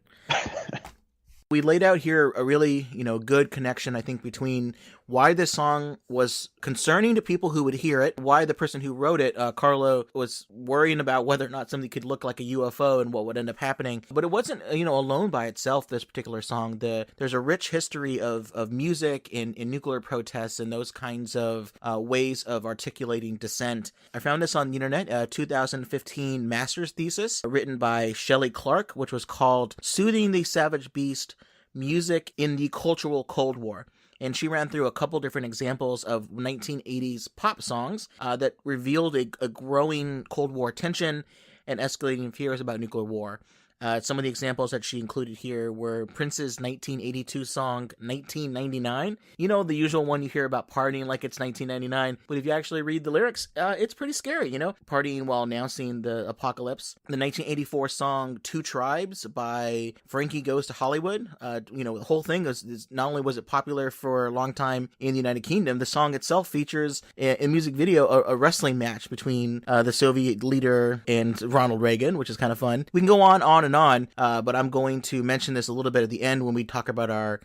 We laid out here a really, good connection, I think, between why this song was concerning to people who would hear it, why the person who wrote it, Carlo, was worrying about whether or not something could look like a UFO and what would end up happening. But it wasn't, alone by itself, this particular song. There's a rich history of music in nuclear protests and those kinds of ways of articulating dissent. I found this on the internet, a 2015 master's thesis written by Shelley Clark, which was called Soothing the Savage Beast, Music in the Cultural Cold War. And she ran through a couple different examples of 1980s pop songs that revealed a growing Cold War tension and escalating fears about nuclear war. Some of the examples that she included here were Prince's 1982 song, 1999. The usual one you hear about partying like it's 1999. But if you actually read the lyrics, it's pretty scary, partying while announcing the apocalypse. The 1984 song, Two Tribes by Frankie Goes to Hollywood. The whole thing is not only was it popular for a long time in the United Kingdom, the song itself features in music video a wrestling match between the Soviet leader and Ronald Reagan, which is kind of fun. We can go on and on, but I'm going to mention this a little bit at the end when we talk about our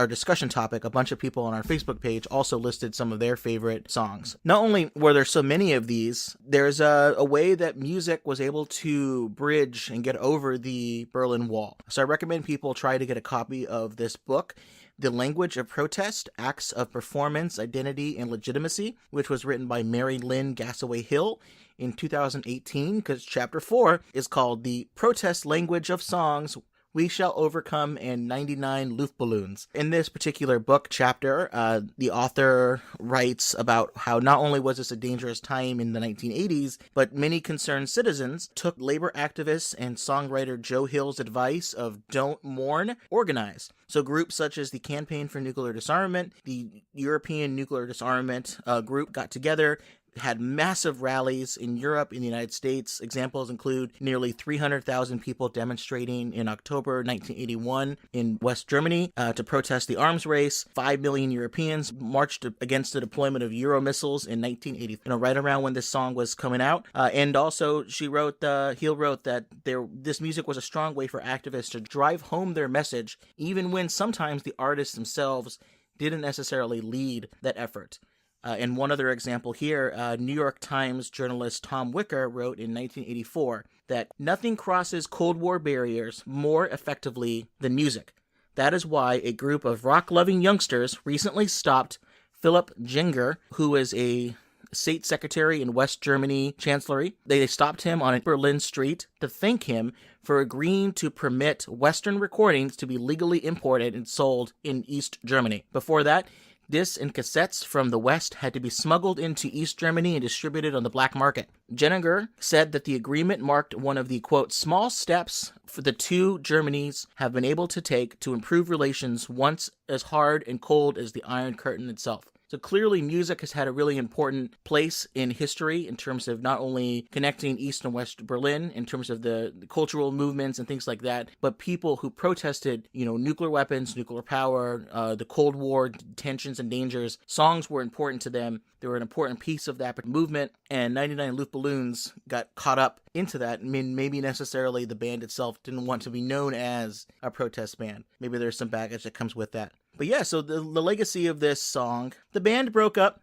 discussion topic. A bunch of people on our Facebook page also listed some of their favorite songs. Not only were there so many of these, there's a way that music was able to bridge and get over the Berlin Wall. So I recommend people try to get a copy of this book, The Language of Protest, Acts of Performance, Identity, and Legitimacy, which was written by Mary Lynn Gassaway Hill in 2018, because chapter 4 is called The Protest Language of Songs We Shall Overcome and 99 Luftballons. In this particular book chapter, the author writes about how not only was this a dangerous time in the 1980s, but many concerned citizens took labor activists and songwriter Joe Hill's advice of don't mourn, organize. So groups such as the Campaign for Nuclear Disarmament, the European Nuclear Disarmament group got together, had massive rallies in Europe, in the United States. Examples include nearly 300,000 people demonstrating in October 1981 in West Germany to protest the arms race. 5 million Europeans marched against the deployment of Euro missiles in 1980, right around when this song was coming out. And also, Hill wrote that this music was a strong way for activists to drive home their message, even when sometimes the artists themselves didn't necessarily lead that effort. And one other example here, New York Times journalist Tom Wicker wrote in 1984 that nothing crosses Cold War barriers more effectively than music. That is why a group of rock-loving youngsters recently stopped Philip Jenger, who is a state secretary in West Germany Chancellery. They stopped him on a Berlin street to thank him for agreeing to permit Western recordings to be legally imported and sold in East Germany. Before that, Discs and cassettes from the West had to be smuggled into East Germany and distributed on the black market. Jenninger said that the agreement marked one of the, quote, small steps for the two Germanys have been able to take to improve relations once as hard and cold as the Iron Curtain itself. So clearly music has had a really important place in history in terms of not only connecting East and West Berlin in terms of the cultural movements and things like that, but people who protested, nuclear weapons, nuclear power, the Cold War tensions and dangers. Songs were important to them. They were an important piece of that movement, and 99 Luftballons got caught up into that. I mean, maybe necessarily the band itself didn't want to be known as a protest band. Maybe there's some baggage that comes with that. But yeah, so the legacy of this song, the band broke up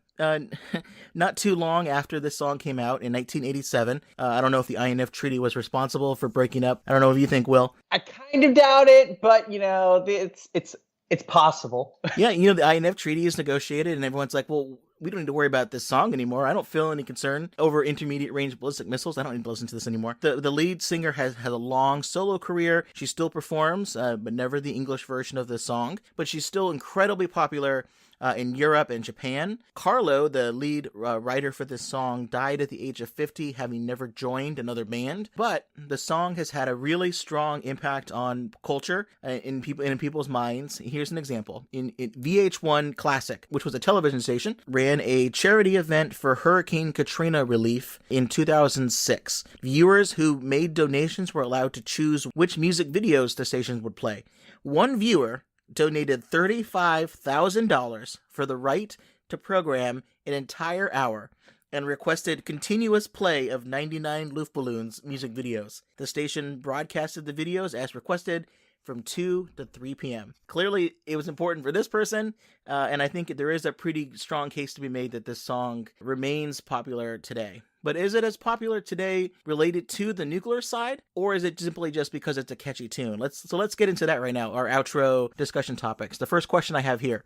not too long after this song came out in 1987. I don't know if the INF Treaty was responsible for breaking up. I don't know if you think, Will. I kind of doubt it, but it's possible. Yeah, the INF Treaty is negotiated, and everyone's like, well, we don't need to worry about this song anymore. I don't feel any concern over intermediate range ballistic missiles. I don't need to listen to this anymore. The lead singer has a long solo career. She still performs, but never the English version of the song. But she's still incredibly popular in Europe and Japan. Carlo, the lead writer for this song, died at the age of 50, having never joined another band. But the song has had a really strong impact on culture in people's minds. Here's an example. In VH1 Classic, which was a television station, ran a charity event for Hurricane Katrina relief in 2006. Viewers who made donations were allowed to choose which music videos the station would play. One viewer donated $35,000 for the right to program an entire hour and requested continuous play of 99 Luftballons music videos. The station broadcasted the videos as requested from 2 to 3 p.m. Clearly, it was important for this person, and I think there is a pretty strong case to be made that this song remains popular today. But is it as popular today related to the nuclear side, or is it simply just because it's a catchy tune? Let's get into that right now, our outro discussion topics. The first question I have here: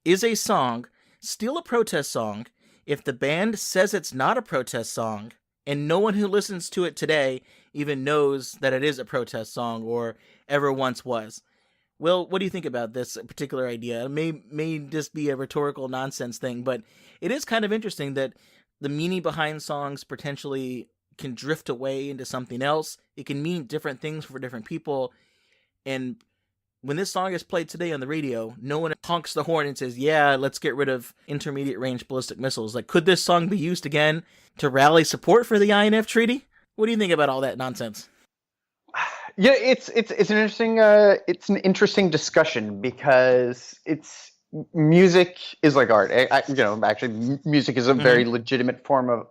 is a song still a protest song if the band says it's not a protest song, and no one who listens to it today even knows that it is a protest song or ever once was? Will, what do you think about this particular idea? It may just be a rhetorical nonsense thing, but it is kind of interesting that the meaning behind songs potentially can drift away into something else. It can mean different things for different people. And when this song is played today on the radio, no one honks the horn and says, yeah, let's get rid of intermediate range ballistic missiles. Like, could this song be used again to rally support for the INF Treaty? What do you think about all that nonsense? Yeah, it's an interesting discussion because music is like art. Actually, music is a very legitimate form of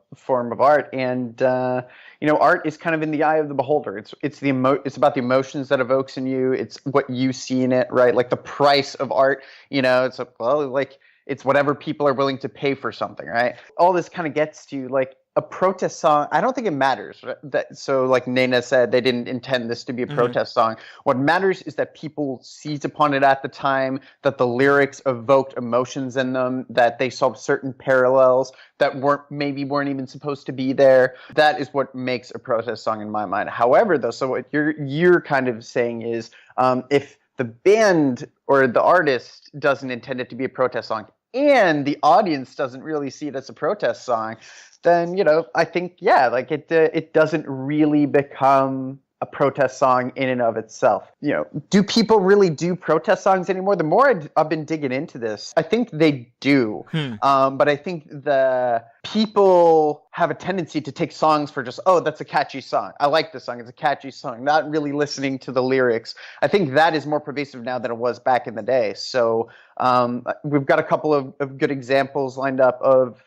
art, and art is kind of in the eye of the beholder. It's about the emotions that evokes in you. It's what you see in it, right? Like the price of art. It's whatever people are willing to pay for something, right? All this kind of gets to like a protest song. I don't think it matters. So like Nena said, they didn't intend this to be a protest song. What matters is that people seized upon it at the time, that the lyrics evoked emotions in them, that they saw certain parallels that weren't even supposed to be there. That is what makes a protest song in my mind. However, though, so what you're kind of saying is if the band or the artist doesn't intend it to be a protest song and the audience doesn't really see it as a protest song, then, I think, it doesn't really become a protest song in and of itself. Do people really do protest songs anymore? The more I've been digging into this, I think they do. But I think the people have a tendency to take songs for just, oh, that's a catchy song. I like this song. It's a catchy song. Not really listening to the lyrics. I think that is more pervasive now than it was back in the day. So we've got a couple of good examples lined up of,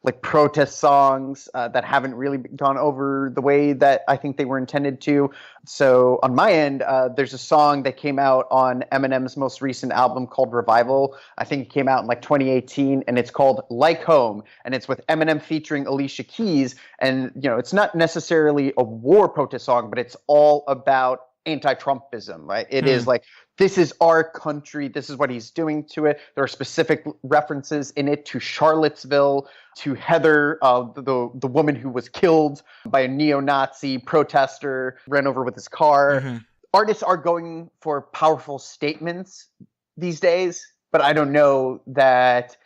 like protest songs that haven't really gone over the way that I think they were intended to. So on my end, there's a song that came out on Eminem's most recent album called Revival. I think it came out in like 2018, and it's called Like Home, and it's with Eminem featuring Alicia Keys. And, it's not necessarily a war protest song, but it's all about anti-Trumpism, right? It is like, this is our country. This is what he's doing to it. There are specific references in it to Charlottesville, to Heather, the woman who was killed by a neo-Nazi protester, ran over with his car. Artists are going for powerful statements these days. but I don't know that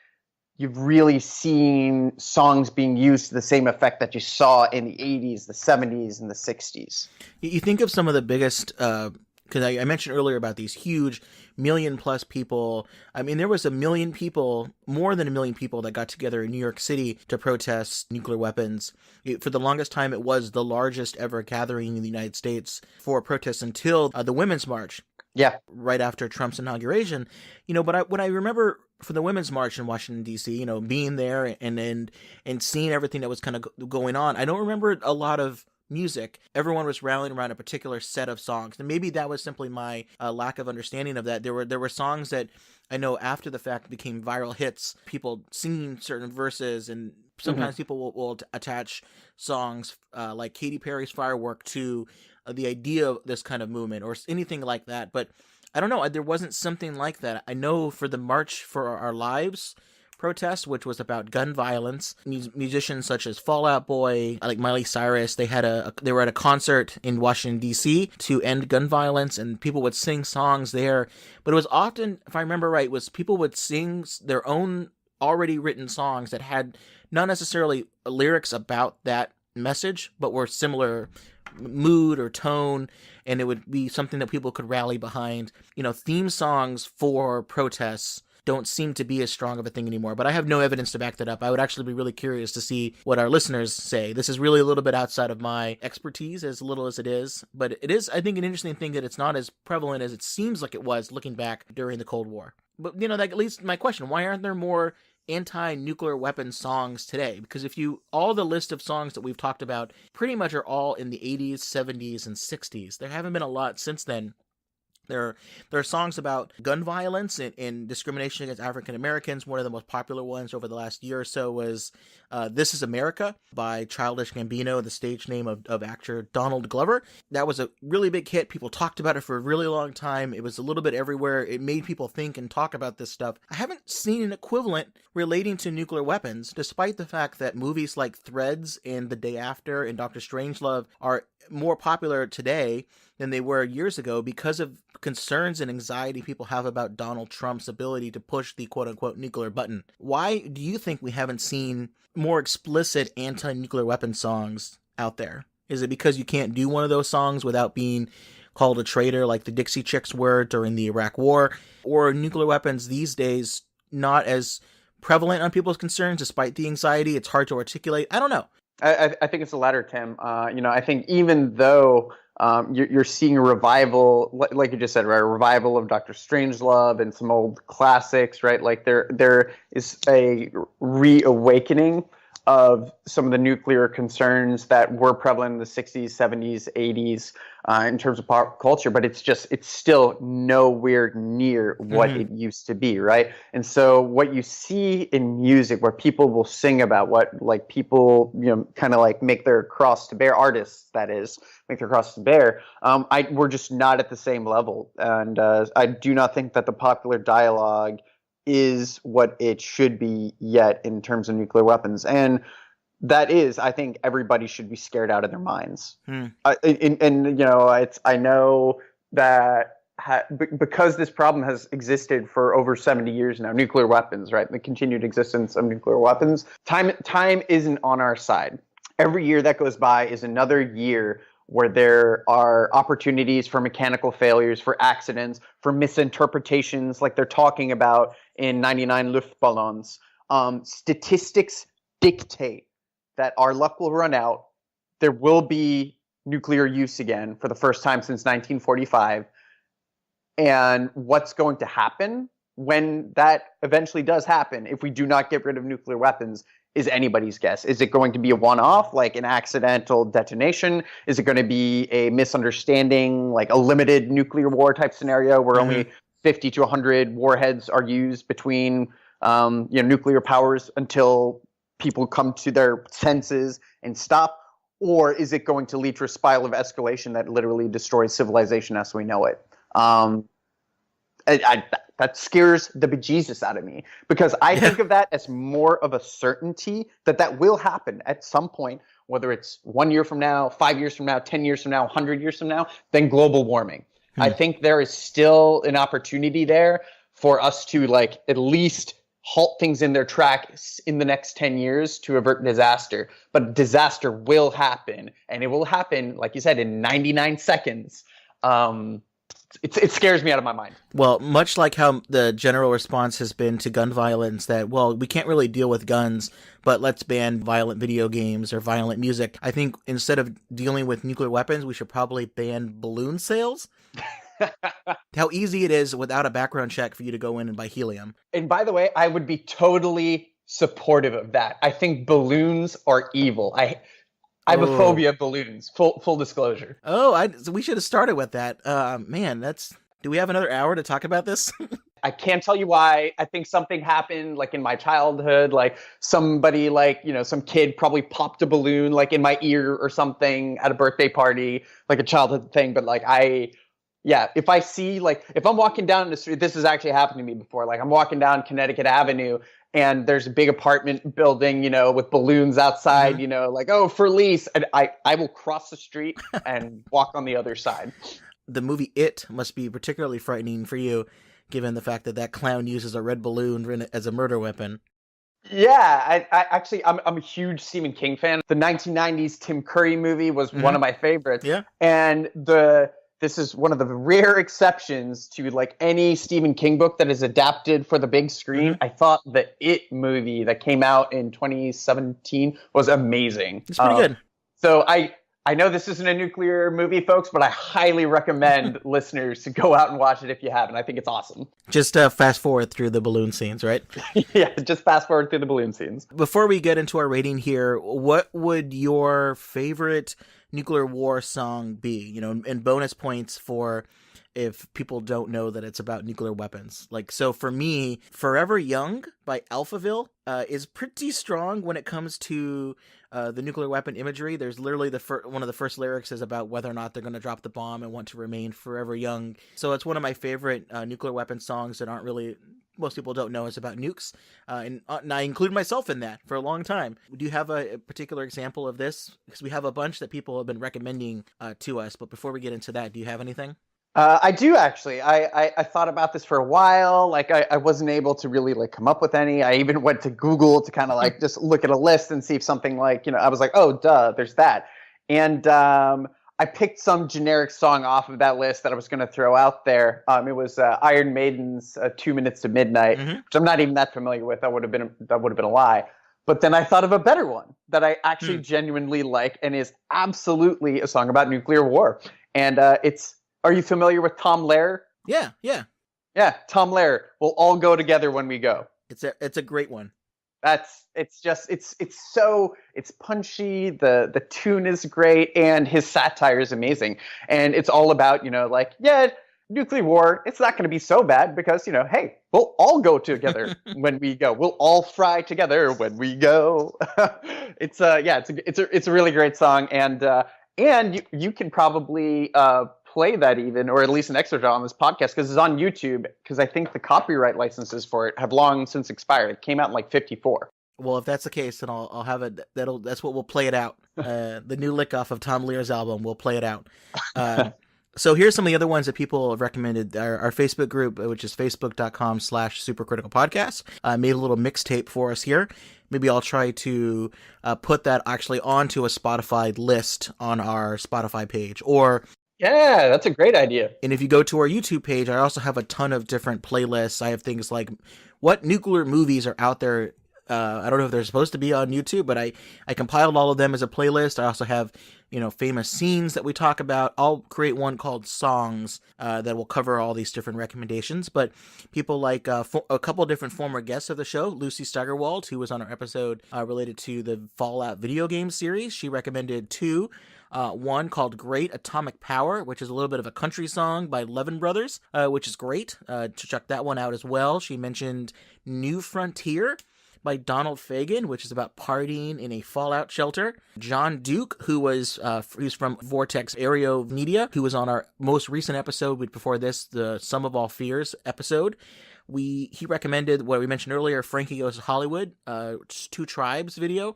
you've really seen songs being used to the same effect that you saw in the 80s, the 70s, and the 60s. You think of some of the biggest, because I mentioned earlier about these huge million-plus people. I mean, there was 1 million people, more than 1 million people that got together in New York City to protest nuclear weapons. For the longest time, it was the largest ever gathering in the United States for protests until the Women's March. Yeah. Right after Trump's inauguration. But what I remember for the Women's March in Washington, D.C., being there and seeing everything that was kind of going on, I don't remember a lot of music. Everyone was rallying around a particular set of songs. And maybe that was simply my lack of understanding of that. There were songs that I know after the fact became viral hits, people singing certain verses, and sometimes people will attach songs like Katy Perry's Firework to the idea of this kind of movement or anything like that. But I don't know, there wasn't something like that. I know for the March for Our Lives protest, which was about gun violence, musicians such as Fall Out Boy, like Miley Cyrus, they were at a concert in Washington, D.C. to end gun violence, and people would sing songs there. But it was often, if I remember right, was people would sing their own already written songs that had not necessarily lyrics about that message, but were similar mood or tone, and it would be something that people could rally behind. Theme songs for protests don't seem to be as strong of a thing anymore, but I have no evidence to back that up. I would actually be really curious to see what our listeners say. This is really a little bit outside of my expertise, as little as it is, but it is, I think, an interesting thing that it's not as prevalent as it seems like it was looking back during the Cold War. But, that leads to my question. Why aren't there more anti-nuclear weapon songs today? Because all the list of songs that we've talked about pretty much are all in the 80s, 70s, and 60s. There haven't been a lot since then. There are songs about gun violence and discrimination against African Americans. One of the most popular ones over the last year or so was This Is America by Childish Gambino, the stage name of actor Donald Glover. That was a really big hit. People talked about it for a really long time. It was a little bit everywhere. It made people think and talk about this stuff. I haven't seen an equivalent relating to nuclear weapons, despite the fact that movies like Threads and The Day After and Dr. Strangelove are more popular today than they were years ago because of concerns and anxiety people have about Donald Trump's ability to push the quote-unquote nuclear button. Why do you think we haven't seen more explicit anti-nuclear weapon songs out there? Is it because you can't do one of those songs without being called a traitor like the Dixie Chicks were during the Iraq War? Or are nuclear weapons these days not as prevalent on people's concerns despite the anxiety? It's hard to articulate. I don't know. I think it's the latter, Tim. I think even though you're seeing a revival, like you just said, right, a revival of Dr. Strangelove and some old classics, right? Like there is a reawakening of some of the nuclear concerns that were prevalent in the 60s, 70s, 80s in terms of pop culture, but it's still nowhere near what it used to be, right? And so what you see in music where people will sing about what, like, people, kind of like make their cross to bear, artists, that is, make their cross to bear, we're just not at the same level. And I do not think that the popular dialogue is what it should be yet in terms of nuclear weapons. And that is, I think everybody should be scared out of their minds. I know that because this problem has existed for over 70 years now, nuclear weapons, right? The continued existence of nuclear weapons, time isn't on our side. Every year that goes by is another year where there are opportunities for mechanical failures, for accidents, for misinterpretations, like they're talking about in 99 Luftballons. Statistics dictate that our luck will run out. There will be nuclear use again for the first time since 1945. And what's going to happen when that eventually does happen, if we do not get rid of nuclear weapons, is anybody's guess. Is it going to be a one-off, like an accidental detonation? Is it going to be a misunderstanding, like a limited nuclear war type scenario where only 50 to 100 warheads are used between nuclear powers until people come to their senses and stop? Or is it going to lead to a spiral of escalation that literally destroys civilization as we know it? That scares the bejesus out of me, because I think of that as more of a certainty that will happen at some point, whether it's 1 year from now, 5 years from now, 10 years from now, 100 years from now, than global warming. I think there is still an opportunity there for us to like at least halt things in their tracks in the next 10 years to avert disaster. But disaster will happen, and it will happen, like you said, in 99 seconds. It scares me out of my mind. Well, much like how the general response has been to gun violence, that, well, we can't really deal with guns, but let's ban violent video games or violent music. I think instead of dealing with nuclear weapons, we should probably ban balloon sales. How easy it is without a background check for you to go in and buy helium. And by the way, I would be totally supportive of that. I think balloons are evil. I have a phobia of balloons. Full disclosure. So we should have started with that. Man, do we have another hour to talk about this? I can't tell you why. I think something happened like in my childhood, like somebody like, some kid probably popped a balloon like in my ear or something at a birthday party, like a childhood thing. But like if I see, like, if I'm walking down the street, this has actually happened to me before. Like I'm walking down Connecticut Avenue and there's a big apartment building, with balloons outside, like, oh, for lease. And I will cross the street and walk on the other side. The movie It must be particularly frightening for you, given the fact that clown uses a red balloon as a murder weapon. Yeah, I'm a huge Stephen King fan. The 1990s Tim Curry movie was one of my favorites. Yeah. And this is one of the rare exceptions to like any Stephen King book that is adapted for the big screen. I thought the It movie that came out in 2017 was amazing. It's pretty good. So I know this isn't a nuclear movie, folks, but I highly recommend listeners to go out and watch it if you haven't. I think it's awesome. Just fast forward through the balloon scenes, right? Yeah, just fast forward through the balloon scenes. Before we get into our rating here, what would your favorite nuclear war song be? And bonus points for if people don't know that it's about nuclear weapons. Like, so for me, Forever Young by Alphaville is pretty strong when it comes to the nuclear weapon imagery. There's literally one of the first lyrics is about whether or not they're going to drop the bomb and want to remain forever young. So it's one of my favorite nuclear weapon songs that most people don't know is about nukes. And I include myself in that for a long time. Do you have a particular example of this? Because we have a bunch that people have been recommending to us. But before we get into that, do you have anything? I do actually. I thought about this for a while. Like I wasn't able to really like come up with any. I even went to Google to kind of like just look at a list and see if something like, I was like, oh, duh, there's that. And I picked some generic song off of that list that I was going to throw out there. It was Iron Maiden's 2 Minutes to Midnight, which I'm not even that familiar with. That would have been a lie. But then I thought of a better one that I actually genuinely like and is absolutely a song about nuclear war. And are you familiar with Tom Lehrer? Yeah. Yeah, Tom Lehrer. We'll all go together when we go. It's a great one. It's punchy, the tune is great, and his satire is amazing. And it's all about, nuclear war, it's not going to be so bad because, hey, we'll all go together when we go. We'll all fry together when we go. It's a really great song, and you can probably play that even, or at least an excerpt on this podcast, because it's on YouTube, because I think the copyright licenses for it have long since expired. It came out in like 1954. Well, if that's the case, then I'll have it. That's what we'll play it out. The new lick off of Tom Lehrer's album, we'll play it out. So here's some of the other ones that people have recommended. Our Facebook group, which is facebook.com/supercriticalpodcast, made a little mixtape for us here. Maybe I'll try to put that actually onto a Spotify list on our Spotify page, yeah, that's a great idea. And if you go to our YouTube page, I also have a ton of different playlists. I have things like what nuclear movies are out there. I don't know if they're supposed to be on YouTube, but I compiled all of them as a playlist. I also have, famous scenes that we talk about. I'll create one called Songs that will cover all these different recommendations. But people like a couple different former guests of the show, Lucy Steigerwald, who was on our episode related to the Fallout video game series. She recommended two. One called Great Atomic Power, which is a little bit of a country song by Levin Brothers, which is great. To check that one out as well. She mentioned New Frontier by Donald Fagen, which is about partying in a fallout shelter. John Duke, who's from Vortex Aereo Media, who was on our most recent episode before this, the Sum of All Fears episode. He recommended what we mentioned earlier, Frankie Goes to Hollywood, Two Tribes video.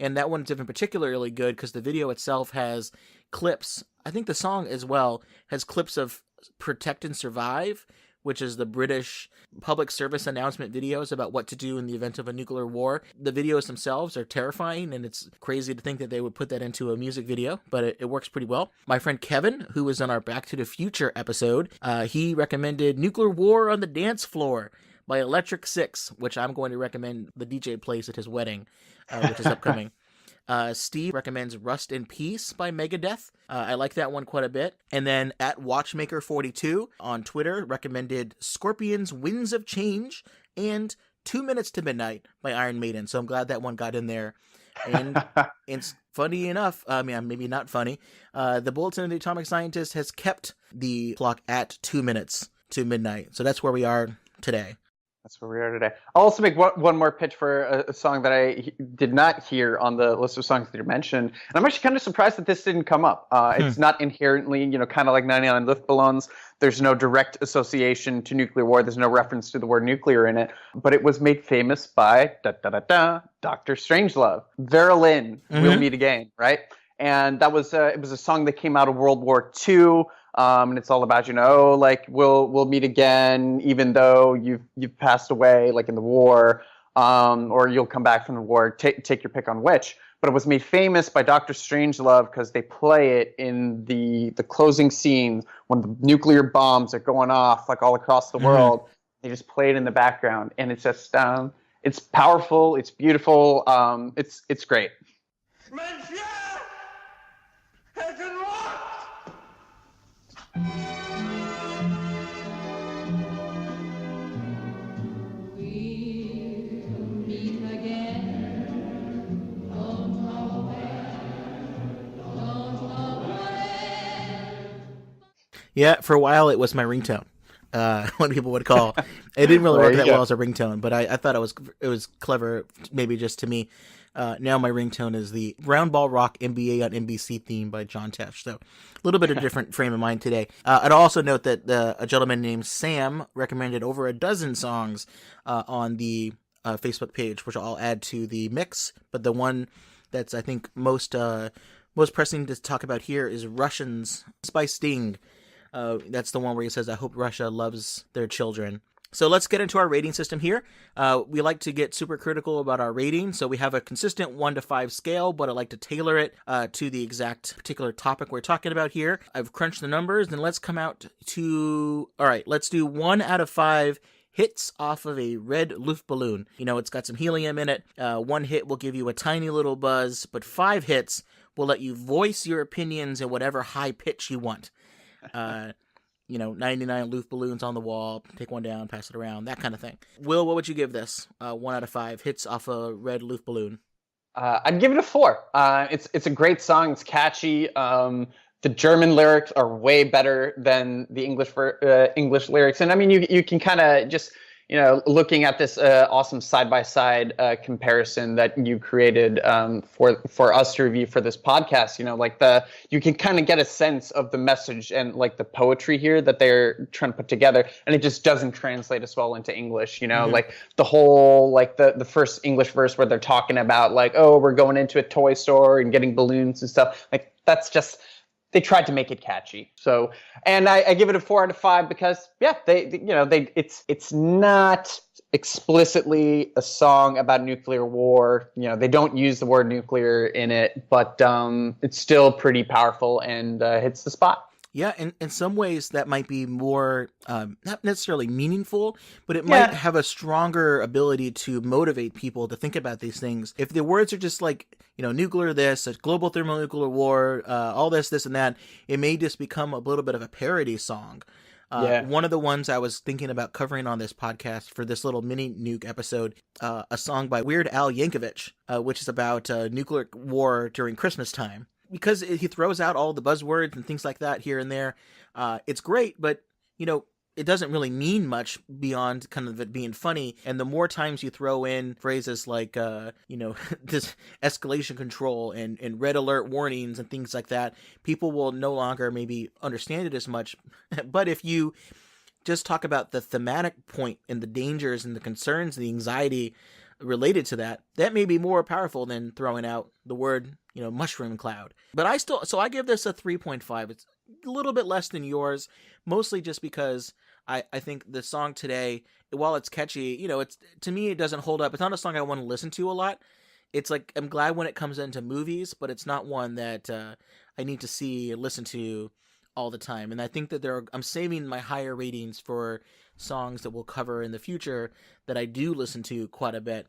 And that one's even particularly good because the video itself has clips. I think the song as well has clips of Protect and Survive, which is the British public service announcement videos about what to do in the event of a nuclear war. The videos themselves are terrifying, and it's crazy to think that they would put that into a music video, but it works pretty well. My friend Kevin, who was on our Back to the Future episode, he recommended Nuclear War on the Dance Floor by Electric Six, which I'm going to recommend the DJ plays at his wedding, which is upcoming. Steve recommends Rust in Peace by Megadeth. I like that one quite a bit. And then at Watchmaker42 on Twitter recommended Scorpions' Winds of Change and 2 Minutes to Midnight by Iron Maiden. So I'm glad that one got in there. And it's funny enough, I mean, maybe not funny, the Bulletin of the Atomic Scientist has kept the clock at 2 minutes to midnight. So that's where we are today. That's where we are today. I'll also make one more pitch for a song that I did not hear on the list of songs that you mentioned. And I'm actually kind of surprised that this didn't come up. It's not inherently, kind of like 99 Luftballons. There's no direct association to nuclear war. There's no reference to the word nuclear in it. But it was made famous by Dr. Strangelove. Vera Lynn, We'll Meet Again, right? And that was it was a song that came out of World War II. And it's all about, we'll meet again, even though you've passed away, like in the war, or you'll come back from the war. Take your pick on which. But it was made famous by Dr. Strangelove because they play it in the closing scene when the nuclear bombs are going off like all across the world. They just play it in the background, and it's just it's powerful, it's beautiful, it's great. Yeah, for a while it was my ringtone. What people would call. It didn't really work that well as a ringtone, but I thought it was clever, maybe just to me. Now my ringtone is the Round Ball Rock NBA on NBC theme by John Tesh. So a little bit of different frame of mind today. I'd also note that a gentleman named Sam recommended over a dozen songs on the Facebook page, which I'll add to the mix. But the one that's I think most pressing to talk about here is Russians by Sting. That's the one where he says, "I hope Russia loves their children." So let's get into our rating system here. We like to get super critical about our rating, so we have a consistent 1 to 5 scale, but I like to tailor it to the exact particular topic we're talking about here. I've crunched the numbers, and let's come out to... All right, let's do 1 out of 5 hits off of a red Luftballon. It's got some helium in it. 1 hit will give you a tiny little buzz, but 5 hits will let you voice your opinions at whatever high pitch you want. 99 Luftballons on the wall, take one down, pass it around, that kind of thing. Will, what would you give this? 1 out of 5 hits off a red Luftballon. I'd give it a 4. It's a great song. It's catchy. The German lyrics are way better than the English lyrics. And I mean, you can kind of just, looking at this awesome side-by-side comparison that you created for us to review for this podcast, you can kind of get a sense of the message and like the poetry here that they're trying to put together, and it just doesn't translate as well into English, like the whole, like the first English verse where they're talking about like, oh, we're going into a toy store and getting balloons and stuff. Like that's just... They tried to make it catchy. So, and I give it a 4 out of 5 because, it's not explicitly a song about nuclear war. They don't use the word nuclear in it, but it's still pretty powerful and hits the spot. Yeah, and in some ways that might be more, not necessarily meaningful, but it might have a stronger ability to motivate people to think about these things. If the words are just like, nuclear this, a global thermonuclear war, all this, and that, it may just become a little bit of a parody song. One of the ones I was thinking about covering on this podcast for this little Mini-Nuke episode, a song by Weird Al Yankovic, which is about nuclear war during Christmas time. Because he throws out all the buzzwords and things like that here and there. It's great, but, it doesn't really mean much beyond kind of it being funny. And the more times you throw in phrases like, this escalation control and red alert warnings and things like that, people will no longer maybe understand it as much. But if you just talk about the thematic point and the dangers and the concerns and the anxiety related to that, that may be more powerful than throwing out the word, mushroom cloud. But I give this a 3.5. It's a little bit less than yours, mostly just because I think the song today, while it's catchy, it's, to me, it doesn't hold up. It's not a song I want to listen to a lot. It's like, I'm glad when it comes into movies, but it's not one that I need to see and listen to all the time. And I think that I'm saving my higher ratings for songs that we'll cover in the future that I do listen to quite a bit.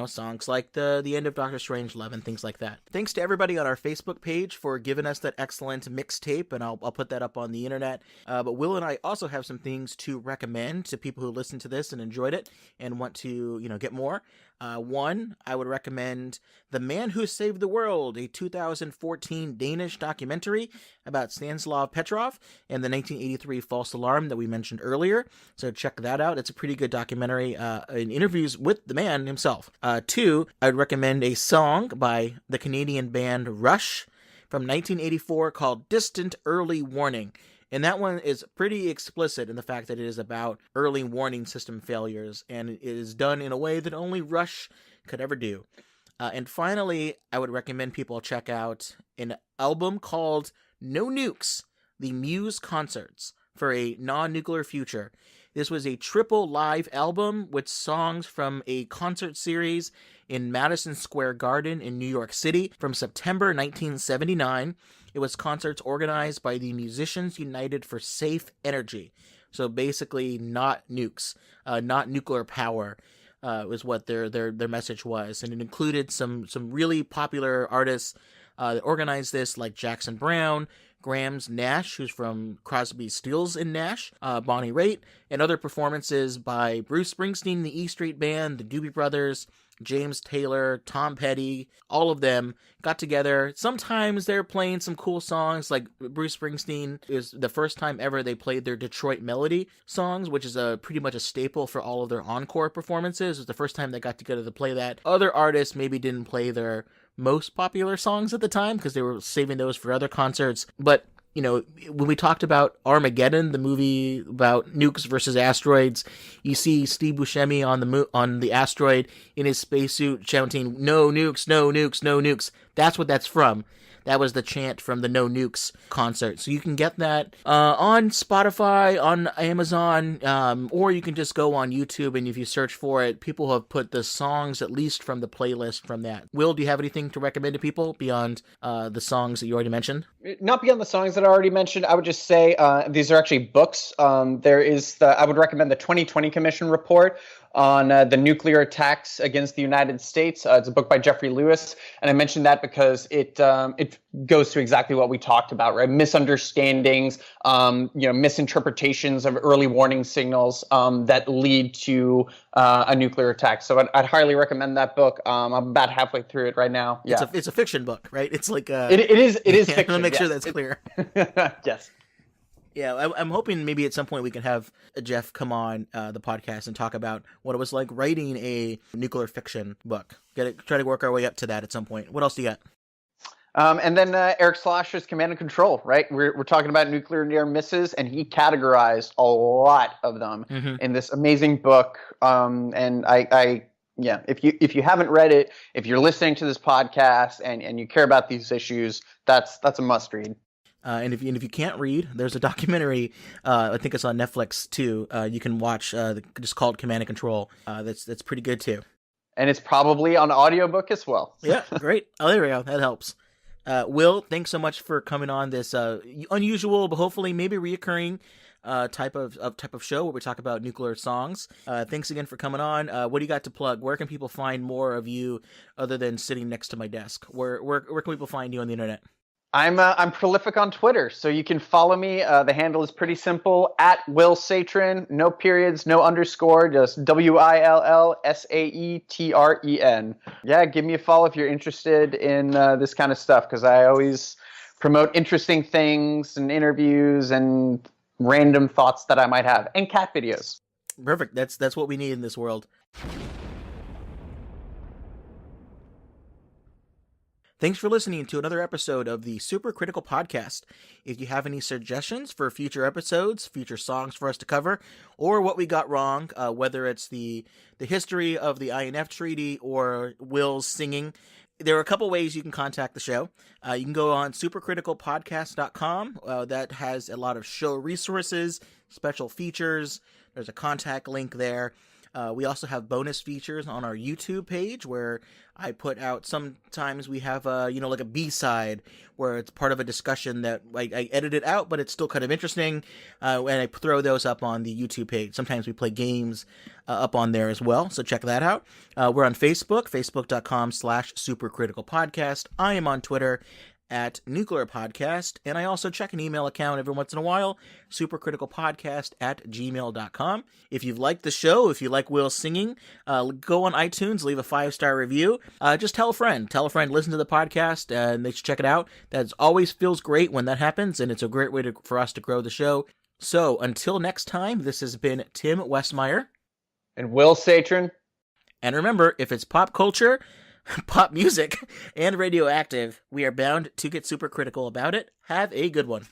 Songs like the end of Doctor Strangelove and things like that. Thanks to everybody on our Facebook page for giving us that excellent mixtape, and I'll put that up on the internet. But Will and I also have some things to recommend to people who listen to this and enjoyed it and want to, get more. One, I would recommend The Man Who Saved the World, a 2014 Danish documentary about Stanislav Petrov and the 1983 false alarm that we mentioned earlier. So check that out. It's a pretty good documentary in interviews with the man himself. Two, I would recommend a song by the Canadian band Rush from 1984 called Distant Early Warning. And that one is pretty explicit in the fact that it is about early warning system failures, and it is done in a way that only Rush could ever do. And finally, I would recommend people check out an album called No Nukes, the Muse Concerts for a Non-Nuclear Future. This was a triple live album with songs from a concert series in Madison Square Garden in New York City from September 1979. It was concerts organized by the Musicians United for Safe Energy. So basically not nukes, not nuclear power, was what their message was. And it included some really popular artists that organized this, like Jackson Browne, Grams Nash, who's from Crosby, Stills and Nash, Bonnie Raitt, and other performances by Bruce Springsteen, the E Street Band, the Doobie Brothers, James Taylor, Tom Petty. All of them got together. Sometimes they're playing some cool songs, like Bruce Springsteen is the first time ever they played their Detroit Melody songs, which is pretty much a staple for all of their encore performances. It was the first time they got together to play that. Other artists maybe didn't play their most popular songs at the time because they were saving those for other concerts. But when we talked about Armageddon, the movie about nukes versus asteroids, you see Steve Buscemi on the asteroid in his spacesuit shouting, "No nukes, no nukes, no nukes." That's what that's from. That was the chant from the No Nukes concert. So you can get that on Spotify, on Amazon, or you can just go on YouTube, and if you search for it, people have put the songs at least from the playlist from that. Will, do you have anything to recommend to people beyond the songs that you already mentioned? Not beyond the songs that I already mentioned. I would just say these are actually books. I would recommend the 2020 Commission report on the nuclear attacks against the United States. It's a book by Jeffrey Lewis, and I mentioned that because it goes to exactly what we talked about, right? Misunderstandings, misinterpretations of early warning signals that lead to a nuclear attack. So I'd highly recommend that book. I'm about halfway through it right now. Yeah, it's a fiction book, right? It's like it is fiction. I want to make sure that's clear. Yes. Yeah, I'm hoping maybe at some point we can have Jeff come on the podcast and talk about what it was like writing a nuclear fiction book. Try to work our way up to that at some point. What else do you got? And then Eric Schlosser's Command and Control, right? We're talking about nuclear near misses, and he categorized a lot of them in this amazing book. And if you haven't read it, if you're listening to this podcast and you care about these issues, that's a must read. And if you can't read, there's a documentary. I think it's on Netflix too. You can watch. Just called Command and Control. That's pretty good too. And it's probably on audiobook as well. Yeah, great. Oh, there we go. That helps. Will, thanks so much for coming on this unusual, but hopefully maybe reoccurring type of show where we talk about nuclear songs. Thanks again for coming on. What do you got to plug? Where can people find more of you other than sitting next to my desk? Where can people find you on the internet? I'm prolific on Twitter, so you can follow me. The handle is pretty simple, at Will Saetren, no periods, no underscore, just WILLSAETREN. Yeah, give me a follow if you're interested in this kind of stuff, because I always promote interesting things and interviews and random thoughts that I might have, and cat videos. Perfect. That's what we need in this world. Thanks for listening to another episode of the Super Critical Podcast. If you have any suggestions for future episodes, future songs for us to cover, or what we got wrong, whether it's the history of the INF Treaty or Will's singing, there are a couple ways you can contact the show. You can go on supercriticalpodcast.com. That has a lot of show resources, special features. There's a contact link there. We also have bonus features on our YouTube page where I put out, sometimes we have like a B-side where it's part of a discussion that I edit it out, but it's still kind of interesting. And I throw those up on the YouTube page. Sometimes we play games up on there as well. So check that out. We're on Facebook, facebook.com/supercriticalpodcast. I am on Twitter at Nuclear Podcast, and I also check an email account every once in a while, supercriticalpodcast@gmail.com. If you've liked the show, if you like Will singing, go on iTunes, leave a 5-star review. Just tell a friend, listen to the podcast, and they should check it out. That always feels great when that happens, and it's a great way for us to grow the show. So until next time, this has been Tim Westmyer. And Will Saetren. And remember, if it's pop culture, pop music, and radioactive, we are bound to get super critical about it. Have a good one.